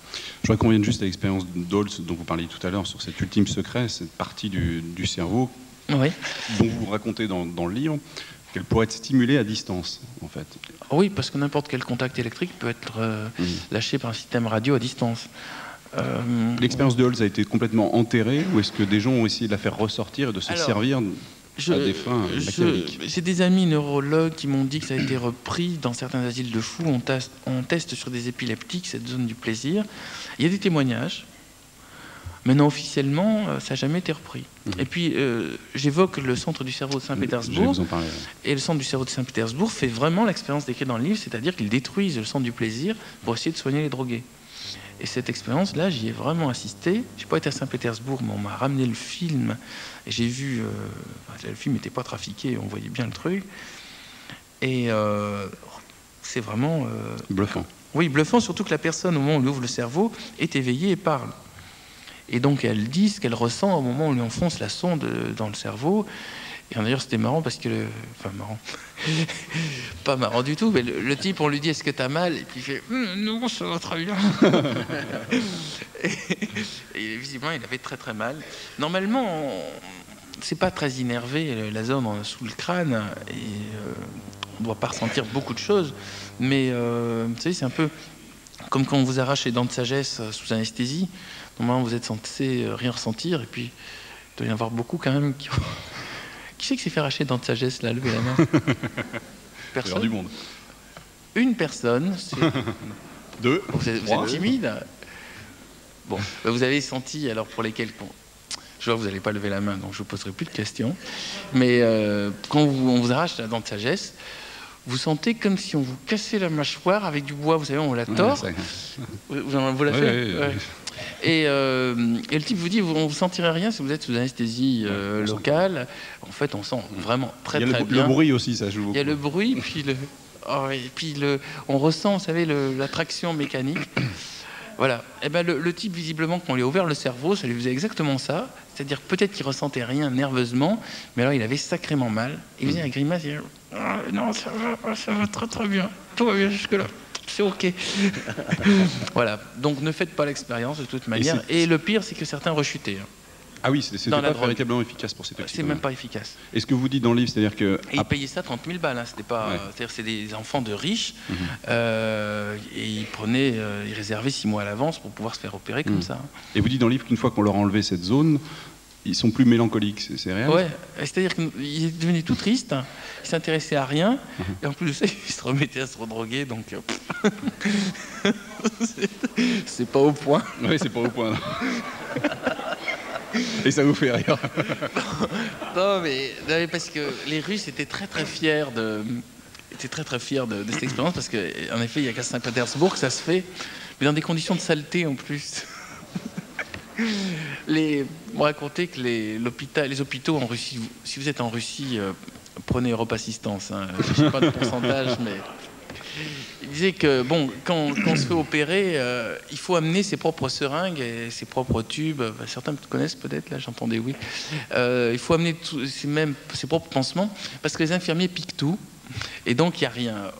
Je voudrais qu'on revienne juste à l'expérience d'Olds dont vous parliez tout à l'heure, sur cet ultime secret, cette partie du cerveau, oui. dont vous racontez dans le livre, qu'elle pourrait être stimulée à distance, en fait. Oui, parce que n'importe quel contact électrique peut être lâché par un système radio à distance. L'expérience de Holz a été complètement enterrée, ou est-ce que des gens ont essayé de la faire ressortir et de se servir à des fins machiavéliques ? J'ai des amis neurologues qui m'ont dit que ça a été repris dans certains asiles de fous. On teste sur des épileptiques cette zone du plaisir. Il y a des témoignages. Maintenant, officiellement, ça n'a jamais été repris. Et puis, j'évoque le centre du cerveau de Saint-Pétersbourg. Et le centre du cerveau de Saint-Pétersbourg fait vraiment l'expérience décrite dans le livre, c'est-à-dire qu'ils détruisent le centre du plaisir pour essayer de soigner les drogués. Et cette expérience-là, j'y ai vraiment assisté. Je n'ai pas été à Saint-Pétersbourg, mais on m'a ramené le film. Et j'ai vu... le film n'était pas trafiqué, on voyait bien le truc. Et c'est vraiment... bluffant. Oui, bluffant, surtout que la personne, au moment où on lui ouvre le cerveau, est éveillée et parle. Et donc elle dit ce qu'elle ressent au moment où on lui enfonce la sonde dans le cerveau. Et d'ailleurs c'était marrant parce que... Enfin marrant. Pas marrant du tout, mais le type, on lui dit est-ce que t'as mal ? Et puis il fait non, ça va très bien. et visiblement il avait très très mal. Normalement, c'est pas très innervé la zone sous le crâne. Et on ne doit pas ressentir beaucoup de choses. Mais vous savez, c'est un peu comme quand on vous arrache les dents de sagesse sous anesthésie. Normalement, vous êtes censé rien ressentir, et puis il doit y en avoir beaucoup quand même qui... Qui c'est qui s'est fait arracher dans de sagesse, là, levez la main ? Personne. Du monde. Une personne. Deux. Vous êtes timide. Bon, vous avez senti, alors pour lesquels... Je vois que vous n'allez pas lever la main, donc je ne vous poserai plus de questions. Mais quand on vous arrache la dent de sagesse, vous sentez comme si on vous cassait la mâchoire avec du bois, vous savez, on la tord. Ouais, vous l'avez fait ouais. Et le type vous dit, on ne vous sentirez rien si vous êtes sous anesthésie locale. En fait, on sent vraiment très bien. Il y a le bruit aussi, ça joue beaucoup. Il y a le bruit, puis on ressent, vous savez, l'attraction mécanique. Voilà. Et ben le type, visiblement, quand on lui a ouvert le cerveau, ça lui faisait exactement ça. C'est-à-dire peut-être qu'il ressentait rien nerveusement, mais alors il avait sacrément mal. Il faisait la grimace, il disait non, ça va très très bien, tout va bien jusque-là. C'est OK. Voilà. Donc ne faites pas l'expérience de toute manière. Et le pire, c'est que certains rechutaient. Ah oui, c'était pas véritablement efficace pour ces toxiques. C'est même pas efficace. Et ce que vous dites dans le livre, c'est-à-dire que... Et ils payaient ça 30 000 balles. Hein. C'était pas... C'est-à-dire c'est des enfants de riches. Et ils réservaient 6 mois à l'avance pour pouvoir se faire opérer comme ça. Et vous dites dans le livre qu'une fois qu'on leur a enlevé cette zone, ils sont plus mélancoliques, c'est réel ? Ouais, c'est-à-dire qu'ils étaient devenus tout tristes, ils s'intéressaient à rien, et en plus de ça, ils se remettaient à se redroguer, donc... c'est pas au point. Oui, c'est pas au point. Et ça vous fait rire. Non, mais parce que les Russes étaient très très fiers de cette expérience, parce qu'en effet, il n'y a qu'à Saint-Pétersbourg que ça se fait, mais dans des conditions de saleté en plus. On racontait que les hôpitaux en Russie, si vous êtes en Russie, prenez Europe Assistance, hein, je ne sais pas le pourcentage, mais il disait que bon, quand on se fait opérer, il faut amener ses propres seringues et ses propres tubes. Certains connaissent peut-être, là j'entendais oui. Il faut amener ses propres pansements parce que les infirmiers piquent tout. Et donc il n'y a rien.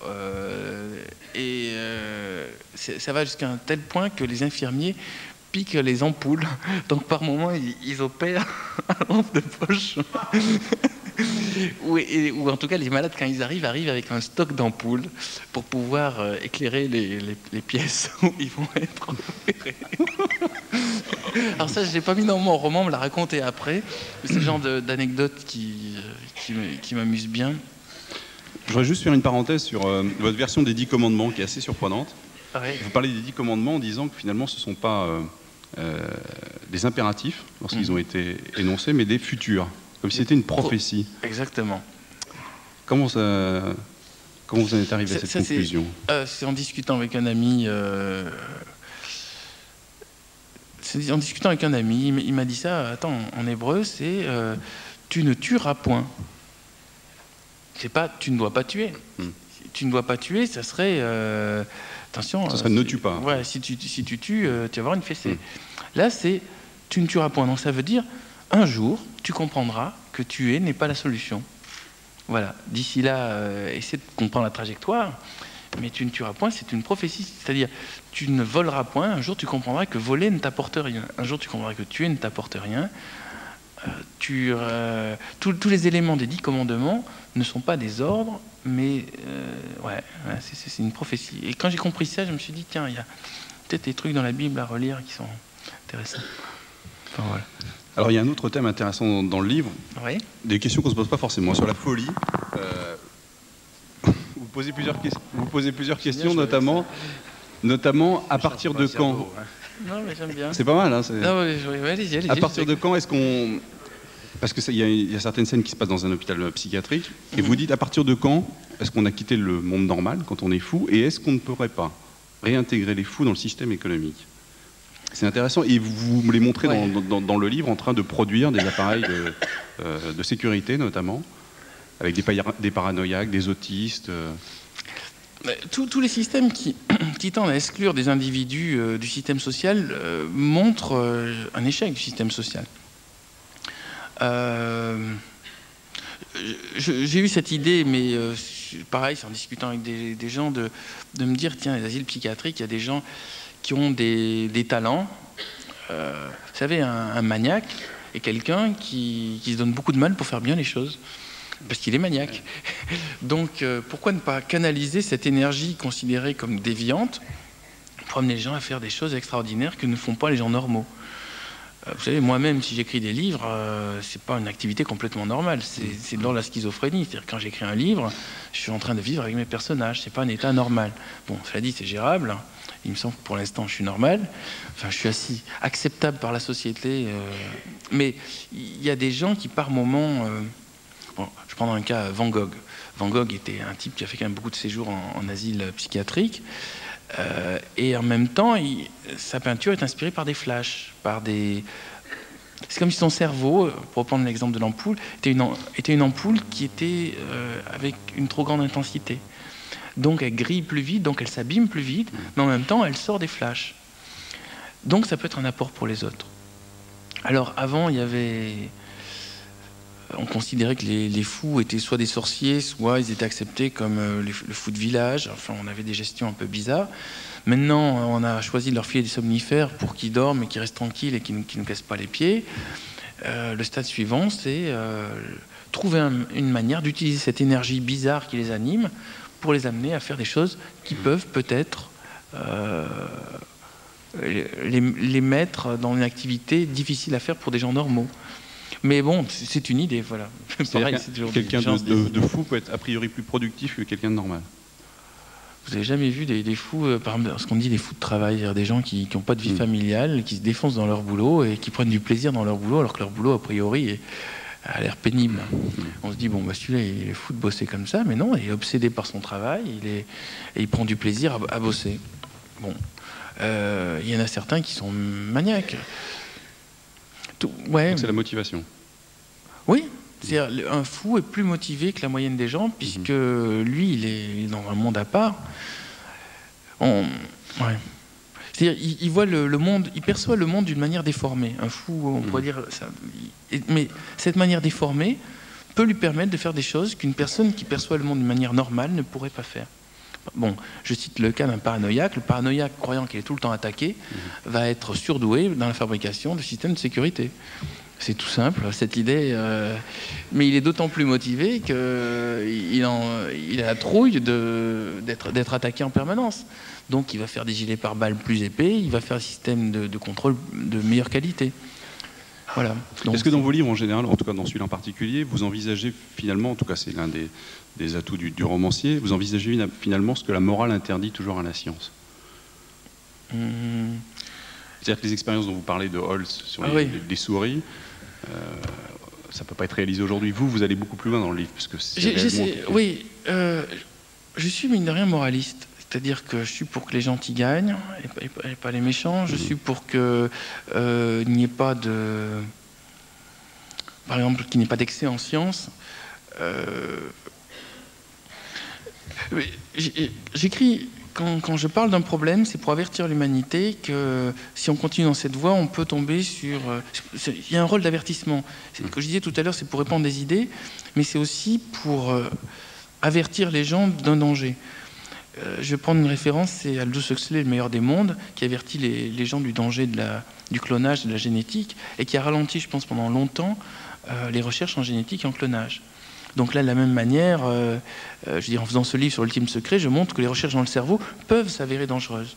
Ça va jusqu'à un tel point que les infirmiers piquent les ampoules. Donc par moment, ils opèrent à lampe de poche. ou en tout cas, les malades, quand ils arrivent avec un stock d'ampoules pour pouvoir éclairer les pièces où ils vont être opérés. Alors ça, je l'ai pas mis dans mon roman, on me l'a raconté après. C'est le genre d'anecdote qui m'amuse bien. Je voudrais juste faire une parenthèse sur votre version des 10 commandements, qui est assez surprenante. Ouais. Vous parlez des 10 commandements en disant que finalement, ce ne sont pas des impératifs, lorsqu'ils ont été énoncés, mais des futurs, comme si c'était une prophétie. Exactement. Comment vous en êtes arrivé à cette conclusion? C'est en discutant avec un ami. En discutant avec un ami, il m'a dit ça. Attends, en hébreu, c'est tu ne tueras point. C'est pas tu ne dois pas tuer. Tu ne dois pas tuer, ça serait attention. Ça serait ne tue pas. Ouais, si tu tues, tu vas avoir une fessée. Là, c'est tu ne tueras point. Donc ça veut dire un jour, tu comprendras que tuer n'est pas la solution. Voilà. D'ici là, essaie de comprendre la trajectoire. Mais tu ne tueras point, c'est une prophétie. C'est-à-dire, tu ne voleras point. Un jour, tu comprendras que voler ne t'apporte rien. Un jour, tu comprendras que tuer ne t'apporte rien. Tous les éléments des 10 commandements ne sont pas des ordres, mais c'est une prophétie. Et quand j'ai compris ça, je me suis dit, tiens, il y a peut-être des trucs dans la Bible à relire qui sont intéressants. Enfin, voilà. Alors, il y a un autre thème intéressant dans le livre, Oui. des questions qu'on ne se pose pas forcément. Sur la folie, vous posez plusieurs questions, notamment à partir de quand... Non, mais j'aime bien. C'est pas mal, hein. Allez-y. À partir de quand est-ce qu'on... Parce qu'il y a certaines scènes qui se passent dans un hôpital psychiatrique, et vous dites à partir de quand est-ce qu'on a quitté le monde normal, quand on est fou, et est-ce qu'on ne pourrait pas réintégrer les fous dans le système économique? C'est intéressant, et vous me les montrez dans le livre en train de produire des appareils de sécurité, notamment, avec des paranoïaques, des autistes... Tous les systèmes qui tendent à exclure des individus du système social montrent un échec du système social. J'ai eu cette idée, mais pareil, c'est en discutant avec des gens, de me dire, tiens, les asiles psychiatriques, il y a des gens qui ont des talents. Vous savez, un maniaque est quelqu'un qui se donne beaucoup de mal pour faire bien les choses. Parce qu'il est maniaque. Donc, pourquoi ne pas canaliser cette énergie considérée comme déviante pour amener les gens à faire des choses extraordinaires que ne font pas les gens normaux? Vous savez, moi-même, si j'écris des livres, c'est pas une activité complètement normale. C'est dans la schizophrénie. C'est-à-dire, quand j'écris un livre, je suis en train de vivre avec mes personnages. C'est pas un état normal. Bon, cela dit, c'est gérable. Il me semble que pour l'instant, je suis normal. Enfin, je suis assez acceptable par la société. Mais il y a des gens qui, par moments... Bon, je prends un cas, Van Gogh. Van Gogh était un type qui a fait quand même beaucoup de séjours en asile psychiatrique. Et en même temps, sa peinture est inspirée par des flashs, C'est comme si son cerveau, pour reprendre l'exemple de l'ampoule, était une ampoule qui était avec une trop grande intensité. Donc elle grille plus vite, donc elle s'abîme plus vite, mais en même temps, elle sort des flashs. Donc ça peut être un apport pour les autres. Alors avant, on considérait que les fous étaient soit des sorciers, soit ils étaient acceptés comme le fou de village. Enfin, on avait des gestions un peu bizarres. Maintenant, on a choisi de leur filer des somnifères pour qu'ils dorment et qu'ils restent tranquilles et qu'ils ne nous cassent pas les pieds. Le stade suivant, c'est trouver une manière d'utiliser cette énergie bizarre qui les anime pour les amener à faire des choses qui peuvent peut-être les mettre dans une activité difficile à faire pour des gens normaux. Mais bon, c'est une idée, voilà. Pareil, quelqu'un de fou peut être a priori plus productif que quelqu'un de normal. Vous n'avez jamais vu des fous, par exemple, ce qu'on dit des fous de travail, c'est-à-dire des gens qui n'ont pas de vie familiale, qui se défoncent dans leur boulot et qui prennent du plaisir dans leur boulot, alors que leur boulot, a priori, a l'air pénible. On se dit, bon, bah, celui-là, il est fou de bosser comme ça, mais non, il est obsédé par son travail, et il prend du plaisir à bosser. Bon, il y en a certains qui sont maniaques. Ouais. C'est la motivation. Oui, c'est-à-dire un fou est plus motivé que la moyenne des gens, puisque lui, il est dans un monde à part. C'est-à-dire, il voit le monde, il perçoit le monde d'une manière déformée. Un fou, on pourrait dire ça. Mais cette manière déformée peut lui permettre de faire des choses qu'une personne qui perçoit le monde d'une manière normale ne pourrait pas faire. Bon, je cite le cas d'un paranoïaque. Le paranoïaque, croyant qu'il est tout le temps attaqué, va être surdoué dans la fabrication de systèmes de sécurité. C'est tout simple, cette idée. Mais il est d'autant plus motivé qu'il a la trouille d'être attaqué en permanence. Donc il va faire des gilets pare-balles plus épais, il va faire un système de contrôle de meilleure qualité. Voilà. Est-ce que dans vos livres en général, en tout cas dans celui-là en particulier, vous envisagez finalement, en tout cas c'est l'un des atouts du romancier, vous envisagez finalement ce que la morale interdit toujours à la science? C'est-à-dire que les expériences dont vous parlez de Holtz sur les souris, ça ne peut pas être réalisé aujourd'hui. Vous allez beaucoup plus loin dans le livre. Parce que oui, je suis mine de rien moraliste. C'est-à-dire que je suis pour que les gentils gagnent et pas les méchants. Je suis pour qu'il n'y ait pas de... Par exemple, qu'il n'y ait pas d'excès en science. J'écris... Quand je parle d'un problème, c'est pour avertir l'humanité que si on continue dans cette voie, on peut tomber sur... Il y a un rôle d'avertissement. Que je disais tout à l'heure, c'est pour répandre des idées, mais c'est aussi pour avertir les gens d'un danger. Je vais prendre une référence, c'est Aldous Huxley, Le meilleur des mondes, qui avertit les gens du danger du clonage, de la génétique, et qui a ralenti, je pense, pendant longtemps, les recherches en génétique et en clonage. Donc là, de la même manière, je veux dire, en faisant ce livre sur l'ultime secret, je montre que les recherches dans le cerveau peuvent s'avérer dangereuses.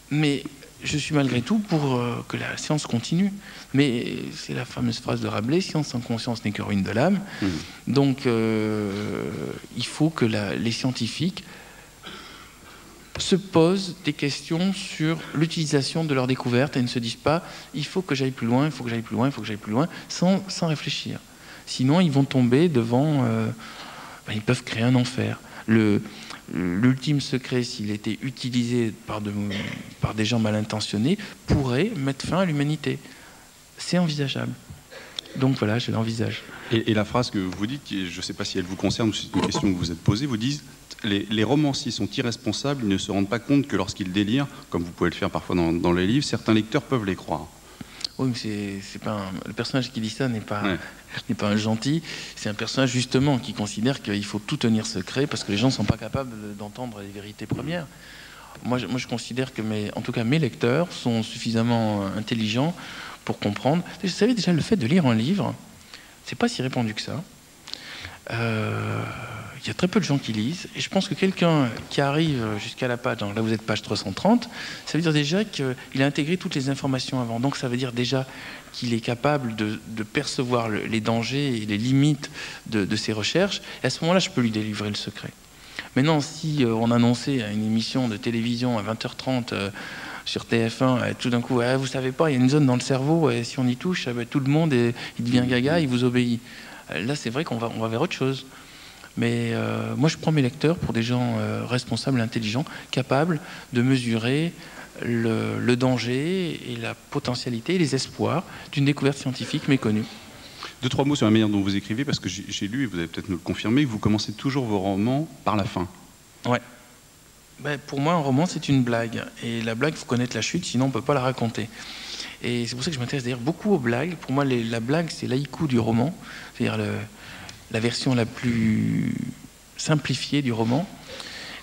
Mais je suis malgré tout pour que la science continue. Mais c'est la fameuse phrase de Rabelais, science sans conscience n'est que ruine de l'âme. Donc il faut que les scientifiques se posent des questions sur l'utilisation de leurs découvertes et ne se disent pas il faut que j'aille plus loin, il faut que j'aille plus loin, il faut que j'aille plus loin, sans réfléchir. Sinon, ils vont tomber devant... ils peuvent créer un enfer. L'ultime secret, s'il était utilisé par des gens mal intentionnés, pourrait mettre fin à l'humanité. C'est envisageable. Donc voilà, je l'envisage. Et la phrase que vous dites, je ne sais pas si elle vous concerne ou si c'est une question que vous vous êtes posée, vous dites les romanciers sont irresponsables, ils ne se rendent pas compte que lorsqu'ils délirent, comme vous pouvez le faire parfois dans les livres, certains lecteurs peuvent les croire. Oui, mais c'est pas le personnage qui dit ça n'est pas un gentil. C'est un personnage justement qui considère qu'il faut tout tenir secret parce que les gens ne sont pas capables d'entendre les vérités premières. Moi, je considère que en tout cas mes lecteurs sont suffisamment intelligents pour comprendre. Vous savez déjà, le fait de lire un livre, c'est pas si répandu que ça. Il y a très peu de gens qui lisent, et je pense que quelqu'un qui arrive jusqu'à la page, là vous êtes page 330, ça veut dire déjà qu'il a intégré toutes les informations avant. Donc ça veut dire déjà qu'il est capable de percevoir les dangers et les limites de ses recherches, et à ce moment-là, je peux lui délivrer le secret. Maintenant, si on annonçait à une émission de télévision à 20h30 sur TF1, tout d'un coup, vous savez pas, il y a une zone dans le cerveau, et si on y touche, tout le monde il devient gaga, il vous obéit. Là, c'est vrai qu'on va vers autre chose. Mais moi, je prends mes lecteurs pour des gens responsables, intelligents, capables de mesurer le danger et la potentialité et les espoirs d'une découverte scientifique méconnue. 2-3 mots sur la manière dont vous écrivez, parce que j'ai lu, et vous allez peut-être me le confirmer, que vous commencez toujours vos romans par la fin. Ouais. Pour moi, un roman, c'est une blague. Et la blague, il faut connaître la chute, sinon on ne peut pas la raconter. Et c'est pour ça que je m'intéresse d'ailleurs beaucoup aux blagues. Pour moi, la blague, c'est l'haïku du roman, c'est-à-dire la version la plus simplifiée du roman.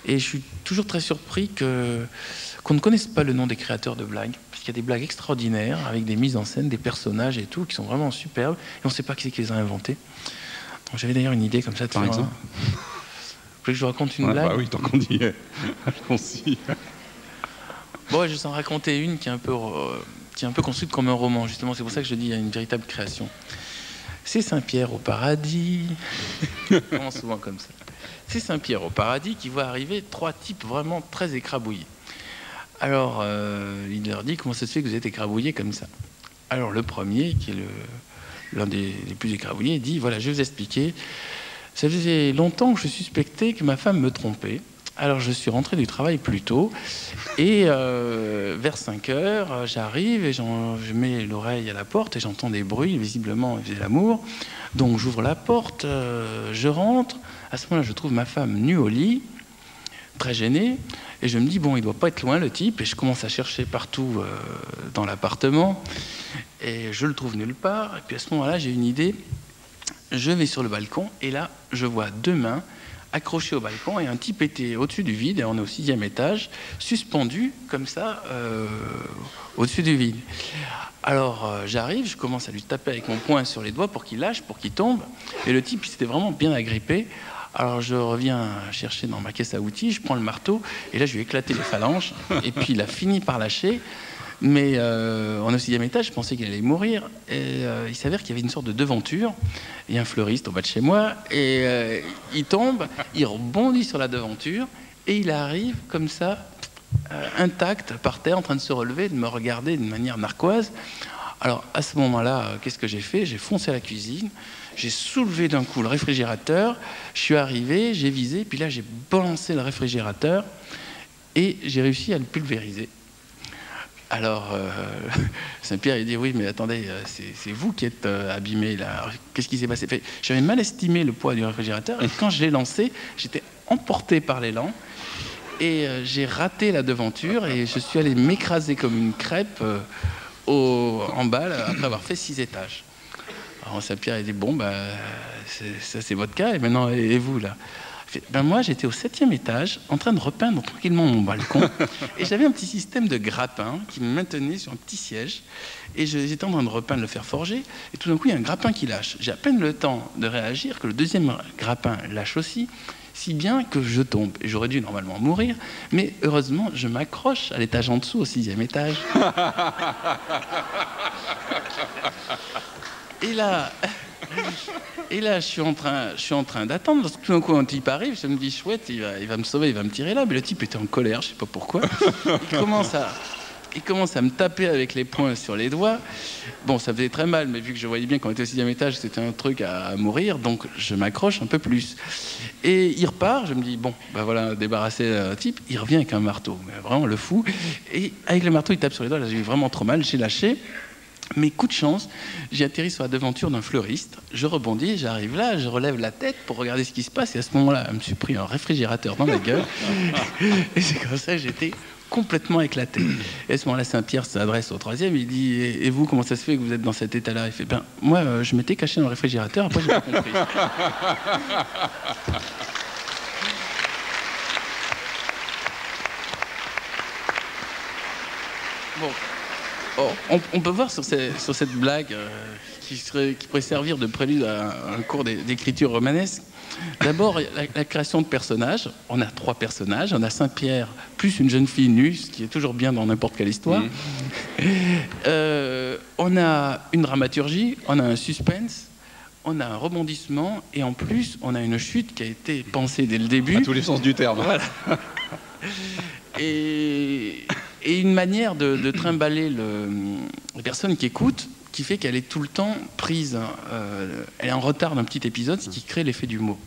Et je suis toujours très surpris qu'on ne connaisse pas le nom des créateurs de blagues. Parce qu'il y a des blagues extraordinaires, avec des mises en scène, des personnages et tout, qui sont vraiment superbes. Et on ne sait pas qui c'est qui les a inventés. J'avais d'ailleurs une idée comme ça de Par exemple Vous voulez que je vous raconte une blague? Bah oui, tant qu'on y est. Allons-y. Bon, je vais en raconter une qui est un peu construite comme un roman, justement. C'est pour ça que je dis qu'il y a une véritable création. C'est Saint-Pierre au paradis. On commence souvent comme ça. C'est Saint-Pierre au paradis qui voit arriver 3 types vraiment très écrabouillés. Alors, il leur dit, comment ça se fait que vous êtes écrabouillés comme ça? Alors, le premier, qui est l'un des plus écrabouillés, dit, voilà, je vais vous expliquer. Ça faisait longtemps que je suspectais que ma femme me trompait. Alors, je suis rentré du travail plus tôt. Et vers 5 heures, j'arrive et je mets l'oreille à la porte et j'entends des bruits. Visiblement, il faisait l'amour. Donc, j'ouvre la porte, je rentre. À ce moment-là, je trouve ma femme nue au lit, très gênée. Et je me dis, bon, il ne doit pas être loin, le type. Et je commence à chercher partout dans l'appartement. Et je le trouve nulle part. Et puis, à ce moment-là, j'ai une idée. Je vais sur le balcon et là, je vois 2 mains accroché au balcon, et un type était au-dessus du vide, et on est au 6e étage, suspendu comme ça, au-dessus du vide. Alors j'arrive, je commence à lui taper avec mon poing sur les doigts pour qu'il lâche, pour qu'il tombe, et le type il s'était vraiment bien agrippé. Alors je reviens chercher dans ma caisse à outils, je prends le marteau, et là je lui ai éclaté les phalanges, et puis il a fini par lâcher. Mais on est au 6e étage, je pensais qu'il allait mourir. Et il s'avère qu'il y avait une sorte de devanture. Il y a un fleuriste au bas de chez moi. Et il tombe, il rebondit sur la devanture. Et il arrive comme ça, intact, par terre, en train de se relever, de me regarder d'une manière narquoise. Alors à ce moment-là, qu'est-ce que j'ai fait? J'ai foncé à la cuisine. J'ai soulevé d'un coup le réfrigérateur. Je suis arrivé, j'ai visé. Puis là, j'ai balancé le réfrigérateur. Et j'ai réussi à le pulvériser. Alors, Saint-Pierre, il dit, oui, mais attendez, c'est vous qui êtes abîmé, là. Qu'est-ce qui s'est passé? J'avais mal estimé le poids du réfrigérateur, et quand je l'ai lancé, j'étais emporté par l'élan, et j'ai raté la devanture, et je suis allé m'écraser comme une crêpe en bas, là, après avoir fait 6 étages. Alors Saint-Pierre, il dit, bon, bah, ça c'est votre cas, et maintenant, et vous, là? Ben moi, j'étais au 7e étage, en train de repeindre tranquillement mon balcon, et j'avais un petit système de grappin qui me maintenait sur un petit siège, et j'étais en train de repeindre le fer forgé, et tout d'un coup, il y a un grappin qui lâche. J'ai à peine le temps de réagir que le 2e grappin lâche aussi, si bien que je tombe. Et j'aurais dû normalement mourir, mais heureusement, je m'accroche à l'étage en dessous, au 6e étage. Et là, je suis en train d'attendre, parce que tout d'un coup, un type arrive, je me dis, chouette, il va me sauver, il va me tirer là. Mais le type était en colère, je sais pas pourquoi. Il commence à me taper avec les poings sur les doigts. Bon, ça faisait très mal, mais vu que je voyais bien qu'on était au 6e étage, c'était un truc à mourir, donc je m'accroche un peu plus. Et il repart, je me dis, bon, ben voilà, débarrassé le type, il revient avec un marteau, mais vraiment le fou. Et avec le marteau, il tape sur les doigts, là j'ai eu vraiment trop mal, j'ai lâché. Mais coup de chance, j'ai atterri sur la devanture d'un fleuriste, je rebondis, j'arrive là, je relève la tête pour regarder ce qui se passe, et à ce moment-là, je me suis pris un réfrigérateur dans la gueule, et c'est comme ça que j'étais complètement éclaté. Et à ce moment-là, Saint-Pierre s'adresse au 3e, il dit, et vous, comment ça se fait que vous êtes dans cet état-là? Il fait, ben, moi, je m'étais caché dans le réfrigérateur, après j'ai pas compris. Bon. Oh, on peut voir sur cette blague qui pourrait servir de prélude à un cours d'écriture romanesque. D'abord, la création de personnages. On a 3 personnages. On a Saint-Pierre plus une jeune fille nue, ce qui est toujours bien dans n'importe quelle histoire. On a une dramaturgie, on a un suspense, on a un rebondissement, et en plus, on a une chute qui a été pensée dès le début. À tous les sens du terme. Voilà. Et une manière de trimballer la personne qui écoute, qui fait qu'elle est tout le temps prise, elle est en retard d'un petit épisode, ce qui crée l'effet du mot.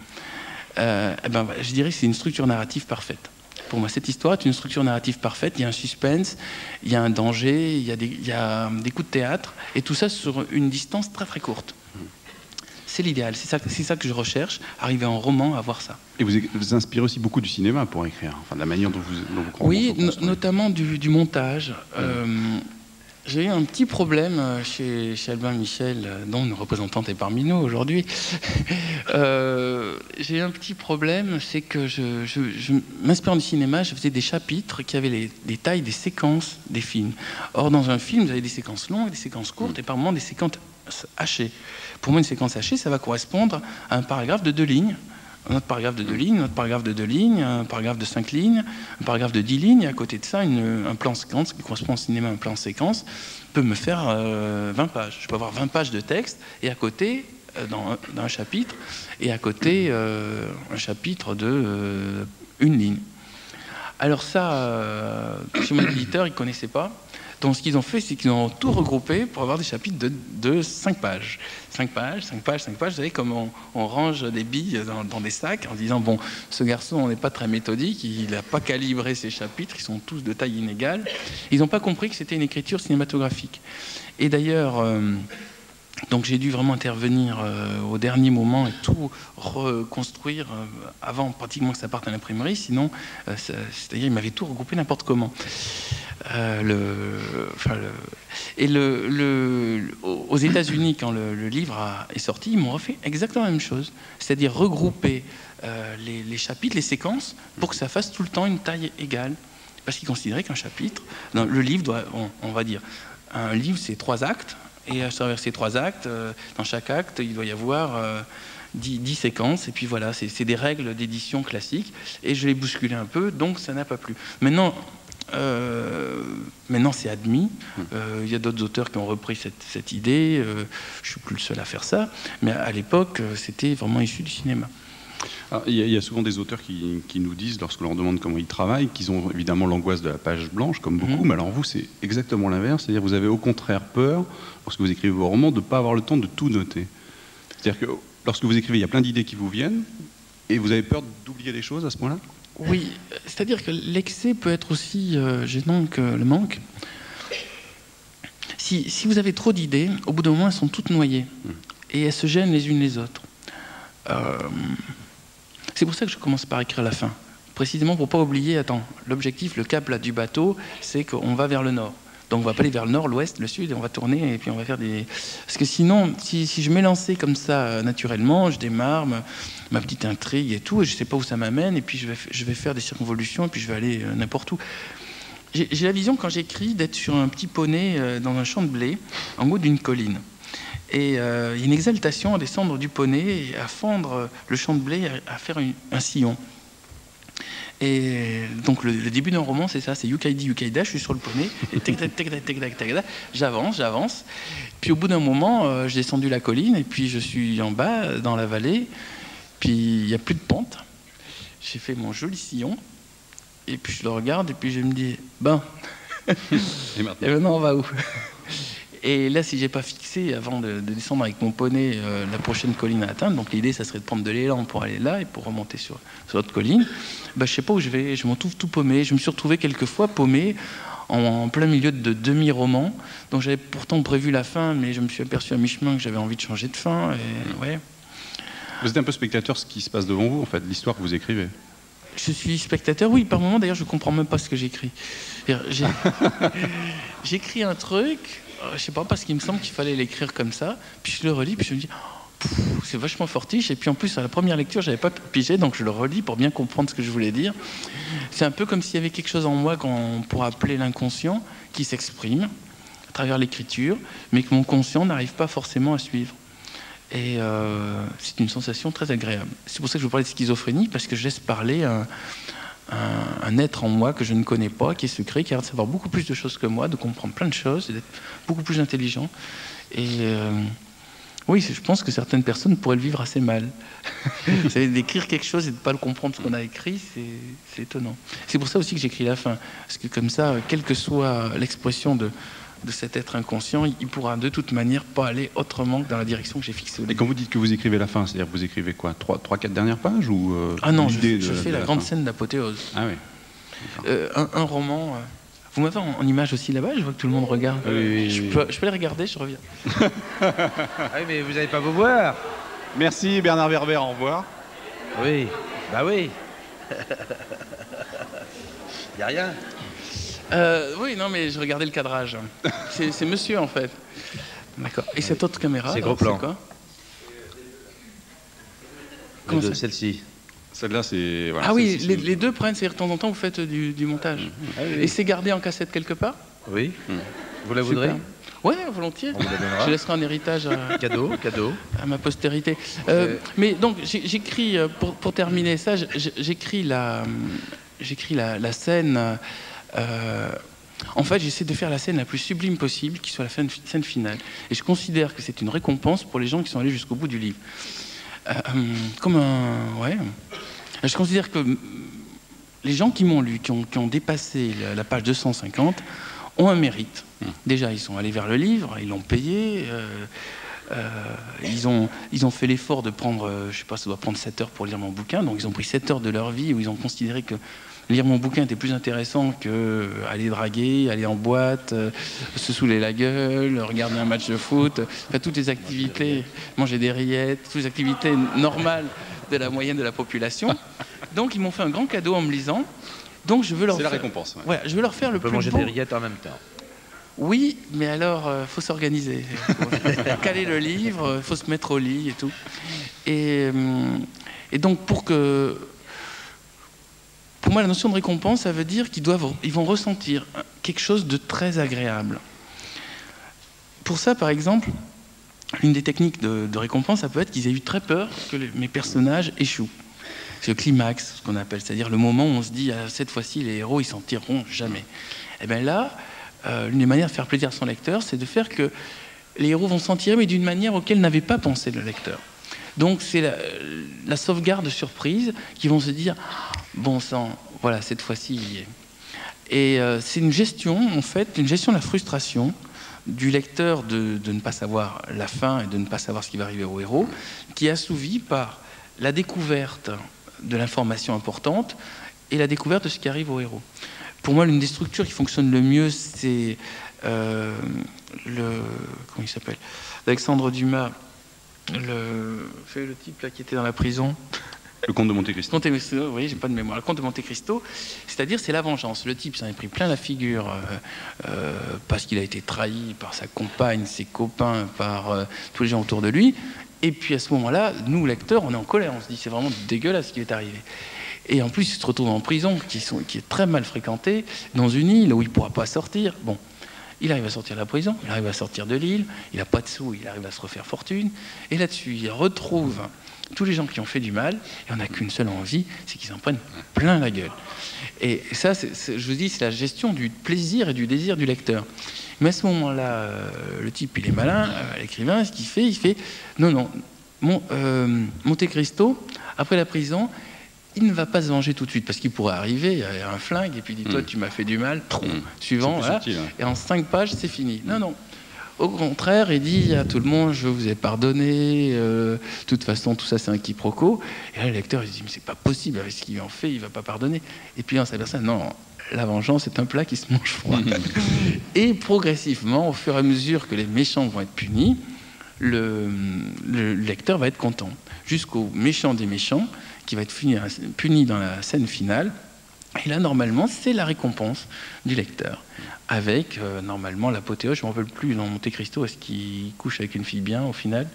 Je dirais que c'est une structure narrative parfaite. Pour moi, cette histoire est une structure narrative parfaite. Il y a un suspense, il y a un danger, il y a des coups de théâtre, et tout ça sur une distance très très courte. C'est l'idéal, c'est ça que je recherche, arriver en roman à avoir ça. Et vous inspirez aussi beaucoup du cinéma pour écrire, enfin de la manière dont vous Oui, notamment du montage. J'ai eu un petit problème chez Albin Michel, dont une représentante est parmi nous aujourd'hui. J'ai eu un petit problème, c'est que je m'inspirant du cinéma, je faisais des chapitres qui avaient les tailles des séquences des films. Or, dans un film, vous avez des séquences longues, des séquences courtes, et par moments des séquences hachées. Pour moi, une séquence hachée, ça va correspondre à un paragraphe de 2 lignes. Un autre paragraphe de 2 lignes, un autre paragraphe de 2 lignes, un paragraphe de 5 lignes, un paragraphe de 10 lignes, et à côté de ça, un plan séquence, qui correspond au cinéma à un plan séquence, peut me faire 20 pages. Je peux avoir 20 pages de texte, et à côté, dans un chapitre, et à côté, un chapitre de 1 ligne. Alors ça, chez mon éditeur, il ne connaissait pas. Donc ce qu'ils ont fait, c'est qu'ils ont tout regroupé pour avoir des chapitres de 5 pages. 5 pages, 5 pages, 5 pages. Vous savez, comme on range des billes dans des sacs en disant, bon, ce garçon, on n'est pas très méthodique, il n'a pas calibré ses chapitres, ils sont tous de taille inégale. Ils n'ont pas compris que c'était une écriture cinématographique. Et d'ailleurs, Donc j'ai dû vraiment intervenir au dernier moment et tout reconstruire avant pratiquement que ça parte à l'imprimerie, sinon, c'est-à-dire il m'avait tout regroupé n'importe comment. Aux États-Unis, quand le livre est sorti, ils m'ont refait exactement la même chose, c'est-à-dire regrouper les chapitres, les séquences, pour que ça fasse tout le temps une taille égale. Parce qu'ils considéraient qu'un chapitre, le livre doit, on va dire, un livre c'est 3 actes, et à travers ces 3 actes, dans chaque acte, il doit y avoir 10 séquences, et puis voilà, c'est des règles d'édition classiques, et je l'ai bousculé un peu, donc ça n'a pas plu. Maintenant c'est admis, il y a d'autres auteurs qui ont repris cette idée, je ne suis plus le seul à faire ça, mais à l'époque, c'était vraiment issu du cinéma. Alors, il y a souvent des auteurs qui nous disent, lorsque l'on leur demande comment ils travaillent, qu'ils ont évidemment l'angoisse de la page blanche, comme beaucoup, mais alors vous, c'est exactement l'inverse, c'est-à-dire que vous avez au contraire peur, lorsque vous écrivez vos romans, de ne pas avoir le temps de tout noter. C'est-à-dire que lorsque vous écrivez, il y a plein d'idées qui vous viennent, et vous avez peur d'oublier des choses à ce point-là? Oui, c'est-à-dire que l'excès peut être aussi gênant que le manque. Si vous avez trop d'idées, au bout d'un moment, elles sont toutes noyées, et elles se gênent les unes les autres. C'est pour ça que je commence par écrire la fin. Précisément pour ne pas oublier, attends, l'objectif, le cap là, du bateau, c'est qu'on va vers le nord. Donc on ne va pas aller vers le nord, l'ouest, le sud, et on va tourner, et puis on va faire des... Parce que sinon, si je m'élançais comme ça naturellement, je démarre ma petite intrigue et tout, et je ne sais pas où ça m'amène, et puis je vais faire des circonvolutions, et puis je vais aller n'importe où. J'ai la vision, quand j'écris, d'être sur un petit poney dans un champ de blé, en haut d'une colline. Et il y a une exaltation à descendre du poney et à fendre le champ de blé, à faire un sillon. Et donc le début d'un roman, c'est ça, c'est Yukaidi, Yukaida, je suis sur le poney, et j'avance. Puis au bout d'un moment, j'ai descendu la colline, et puis je suis en bas, dans la vallée, puis il n'y a plus de pente. J'ai fait mon joli sillon, et puis je le regarde, et puis je me dis, et maintenant on va où? Et là, si j'ai pas fixé avant de descendre avec mon poney la prochaine colline à atteindre, donc l'idée, ça serait de prendre de l'élan pour aller là et pour remonter sur l'autre colline, je sais pas où je vais, je m'en trouve tout paumé. Je me suis retrouvé quelques fois paumé en plein milieu de demi-roman, donc j'avais pourtant prévu la fin, mais je me suis aperçu à mi-chemin que j'avais envie de changer de fin. Et, ouais. Vous êtes un peu spectateur de ce qui se passe devant vous, en fait, l'histoire que vous écrivez. Je suis spectateur, oui, par moment d'ailleurs je comprends même pas ce que j'écris. J'écris un truc, je sais pas, parce qu'il me semble qu'il fallait l'écrire comme ça, puis je le relis, puis je me dis, c'est vachement fortiche, et puis en plus à la première lecture j'avais pas pigé, donc je le relis pour bien comprendre ce que je voulais dire. C'est un peu comme s'il y avait quelque chose en moi qu'on pourrait appeler l'inconscient, qui s'exprime à travers l'écriture, mais que mon conscient n'arrive pas forcément à suivre. Et c'est une sensation très agréable. C'est pour ça que je vous parlais de schizophrénie, parce que je laisse parler un être en moi que je ne connais pas, qui est secret, qui a l'air de savoir beaucoup plus de choses que moi, de comprendre plein de choses, et d'être beaucoup plus intelligent. Et oui, je pense que certaines personnes pourraient le vivre assez mal. D'écrire quelque chose et de ne pas le comprendre ce qu'on a écrit, c'est étonnant. C'est pour ça aussi que j'écris la fin. Parce que comme ça, quelle que soit l'expression de cet être inconscient, il pourra de toute manière pas aller autrement que dans la direction que j'ai fixée au début. Et quand vous dites que vous écrivez la fin, c'est-à-dire que vous écrivez quoi, 3-4 dernières pages ou ah non, je fais la grande scène d'apothéose. Ah oui. Un roman... Vous m'avez en image aussi là-bas, je vois que tout le monde regarde. Oui. Je peux les regarder, je reviens. Ah oui, mais vous n'allez pas vous voir. Merci Bernard Werber, au revoir. Oui, bah oui. Il n'y a rien. Oui, non, mais je regardais le cadrage. C'est monsieur, en fait. D'accord. Et cette autre caméra, c'est gros plan. C'est quoi? Celle-ci. Celle-là, c'est... Voilà, ah oui, les deux prennent, c'est-à-dire de temps en temps, vous faites du montage. Ah oui. Et c'est gardé en cassette quelque part? Oui. Vous la voudrez? Oui, volontiers. On vous la donnera. Je laisserai un héritage Cadeau. à ma postérité. Mais donc, j'écris, pour terminer ça, j'écris la scène... en fait, j'essaie de faire la scène la plus sublime possible, qui soit la scène finale. Et je considère que c'est une récompense pour les gens qui sont allés jusqu'au bout du livre. Ouais. Je considère que les gens qui m'ont lu, qui ont dépassé la page 250, ont un mérite. Déjà, ils sont allés vers le livre, ils l'ont payé. Ils ont fait l'effort de prendre, je sais pas, ça doit prendre 7 heures pour lire mon bouquin, donc ils ont pris 7 heures de leur vie où ils ont considéré que lire mon bouquin était plus intéressant que aller draguer, aller en boîte, se saouler la gueule, regarder un match de foot, enfin, toutes les activités, manger des rillettes, toutes les activités normales de la moyenne de la population. Donc ils m'ont fait un grand cadeau en me lisant. Donc je veux leur C'est la faire... récompense. Ouais. Ouais, je veux leur faire le plus beau. On peut manger des rillettes en même temps. Oui, mais alors, faut s'organiser. Faut caler le livre, faut se mettre au lit et tout. Et donc, pour moi, la notion de récompense, ça veut dire qu'ils vont ressentir quelque chose de très agréable. Pour ça, par exemple, une des techniques de récompense, ça peut être qu'ils aient eu très peur que mes personnages échouent. C'est le climax, ce qu'on appelle, c'est-à-dire le moment où on se dit, cette fois-ci, les héros, ils s'en tireront jamais. Et bien là, l'une des manières de faire plaisir à son lecteur, c'est de faire que les héros vont s'en tirer, mais d'une manière auquel n'avait pas pensé le lecteur. Donc c'est la sauvegarde surprise, qui vont se dire, bon sang, voilà, cette fois-ci, il y est. Et c'est une gestion, en fait, une gestion de la frustration du lecteur de ne pas savoir la fin et de ne pas savoir ce qui va arriver au héros, qui est assouvie par la découverte de l'information importante et la découverte de ce qui arrive au héros. Pour moi, l'une des structures qui fonctionne le mieux, c'est comment il s'appelle, Alexandre Dumas, le type là qui était dans la prison. Le Comte de Monte Cristo. Comte de Monte Cristo, oui, j'ai pas de mémoire. Le Comte de Monte Cristo, c'est-à-dire c'est la vengeance. Le type s'en est pris plein la figure parce qu'il a été trahi par sa compagne, ses copains, par tous les gens autour de lui. Et puis à ce moment-là, nous lecteurs, on est en colère. On se dit c'est vraiment dégueulasse ce qui est arrivé. Et en plus, il se retrouve en prison, qui est très mal fréquentée, dans une île où il ne pourra pas sortir. Bon, il arrive à sortir de la prison, il arrive à sortir de l'île, il n'a pas de sous, il arrive à se refaire fortune. Et là-dessus, il retrouve tous les gens qui ont fait du mal, et on n'a qu'une seule envie, c'est qu'ils en prennent plein la gueule. Et ça, je vous dis, c'est la gestion du plaisir et du désir du lecteur. Mais à ce moment-là, le type, il est malin, l'écrivain, ce qu'il fait, il fait non, Monte Cristo, après la prison, il ne va pas se venger tout de suite, parce qu'il pourrait arriver, il y a un flingue, et puis il dit, toi, tu m'as fait du mal, suivant, voilà, subtil, hein. Et en 5 pages, c'est fini. Non. Au contraire, il dit à tout le monde, je vous ai pardonné, de toute façon, tout ça, c'est un quiproquo. Et là, le lecteur, il se dit, mais c'est pas possible, avec ce qu'il en fait, il va pas pardonner. Et puis, on s'aperçoit, non, la vengeance est un plat qui se mange froid. Et progressivement, au fur et à mesure que les méchants vont être punis, le lecteur va être content. Jusqu'au méchant des méchants, qui va être puni dans la scène finale. Et là, normalement, c'est la récompense du lecteur. Avec, normalement, l'apothéose, je ne me rappelle plus, dans Monte Cristo, est-ce qu'il couche avec une fille bien, au final?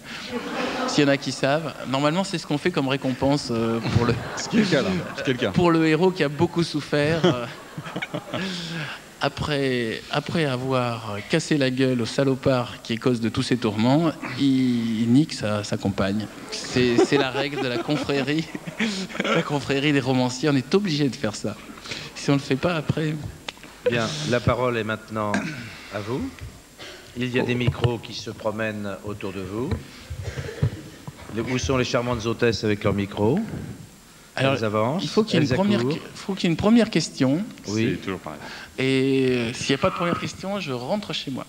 S'il y en a qui savent. Normalement, c'est ce qu'on fait comme récompense pour le... C'est quel cas, là? C'est quel cas? Pour le héros qui a beaucoup souffert. Après avoir cassé la gueule au salopard qui est cause de tous ses tourments, il nique sa compagne. C'est la règle de la confrérie. La confrérie des romanciers, on est obligé de faire ça. Si on ne le fait pas, après... Bien, la parole est maintenant à vous. Il y a des micros qui se promènent autour de vous. Où sont les charmantes hôtesses avec leurs micros? Alors, elles avancent. Il faut qu'il y ait une première question. Oui, c'est toujours pareil. Et s'il n'y a pas de première question, je rentre chez moi.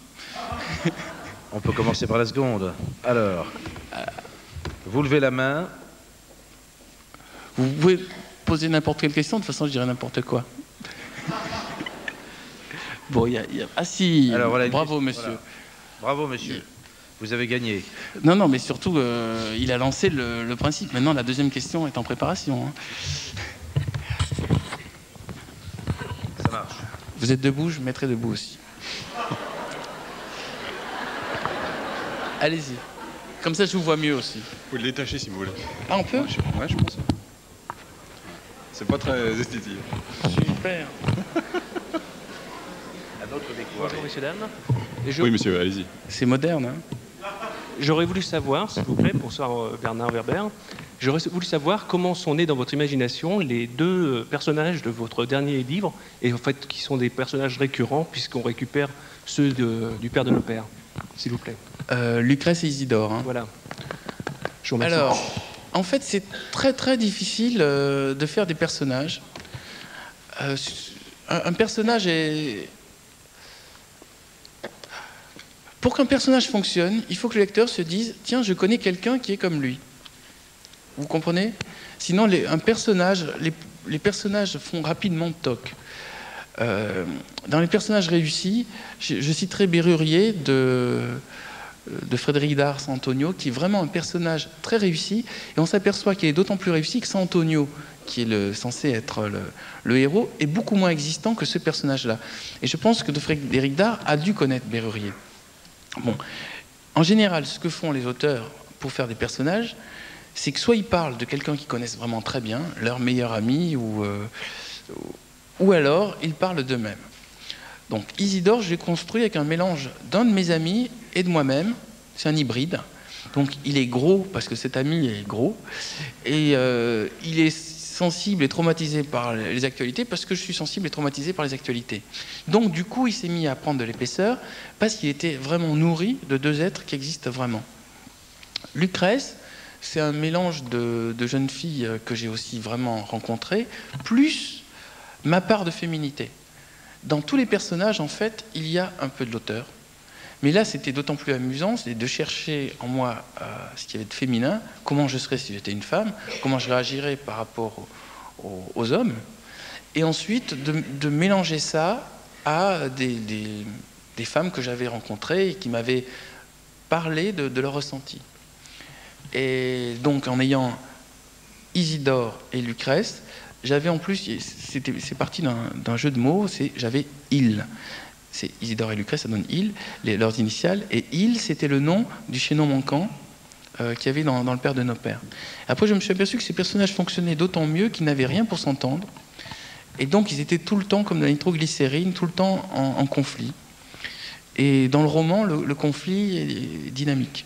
On peut commencer par la seconde. Alors, vous levez la main. Vous pouvez poser n'importe quelle question, de toute façon, je dirais n'importe quoi. Bon, ah si, alors, voilà, bravo monsieur. Voilà. Bravo monsieur, vous avez gagné. Non, mais surtout, il a lancé le principe. Maintenant, la deuxième question est en préparation. Hein. Ça marche. Vous êtes debout, je me mettrai debout aussi. Allez-y. Comme ça, je vous vois mieux aussi. Vous pouvez le détacher si vous voulez. Ah, on peut? Ouais, je pense. C'est pas très esthétique. Super. Bonjour messieurs, dames. Oui monsieur, allez-y. C'est moderne, hein. J'aurais voulu savoir, s'il vous plaît, bonsoir Bernard Werber, j'aurais voulu savoir comment sont nés dans votre imagination les deux personnages de votre dernier livre, et en fait qui sont des personnages récurrents puisqu'on récupère ceux du père de nos pères, s'il vous plaît. Lucrèce et Isidore. Hein. Voilà. Je vous remercie. Alors, en fait, c'est très très difficile de faire des personnages. Un personnage est... Pour qu'un personnage fonctionne, il faut que le lecteur se dise « Tiens, je connais quelqu'un qui est comme lui ». Vous comprenez? Sinon, les personnages font rapidement toc. Dans les personnages réussis, je citerai Bérurier de Frédéric Dard San Antonio, qui est vraiment un personnage très réussi, et on s'aperçoit qu'il est d'autant plus réussi que San Antonio, qui est censé être le héros, est beaucoup moins existant que ce personnage-là. Et je pense que Frédéric Dard a dû connaître Bérurier. Bon. En général, ce que font les auteurs pour faire des personnages, c'est que soit ils parlent de quelqu'un qu'ils connaissent vraiment très bien, leur meilleur ami, ou alors ils parlent d'eux-mêmes. Donc Isidore, je l'ai construit avec un mélange d'un de mes amis et de moi-même. C'est un hybride. Donc il est gros parce que cet ami est gros. Et il est sensible et traumatisé par les actualités parce que je suis sensible et traumatisé par les actualités. Donc du coup, il s'est mis à prendre de l'épaisseur parce qu'il était vraiment nourri de deux êtres qui existent vraiment. Lucrèce, c'est un mélange de jeunes filles que j'ai aussi vraiment rencontrées, plus ma part de féminité. Dans tous les personnages, en fait, il y a un peu de l'auteur. Mais là, c'était d'autant plus amusant, c'est de chercher en moi ce qu'il y avait de féminin, comment je serais si j'étais une femme, comment je réagirais par rapport aux hommes, et ensuite de mélanger ça à des femmes que j'avais rencontrées et qui m'avaient parlé de leur ressenti. Et donc, en ayant Isidore et Lucrèce, j'avais en plus, c'est parti d'un jeu de mots, j'avais « il ». C'est Isidore et Lucrèce, ça donne « il », leurs initiales, et « il », c'était le nom du chaînon manquant qu'il y avait dans Le Père de nos Pères. Après, je me suis aperçu que ces personnages fonctionnaient d'autant mieux qu'ils n'avaient rien pour s'entendre, et donc ils étaient tout le temps comme de la nitroglycérine, tout le temps en conflit. Et dans le roman, le conflit est dynamique.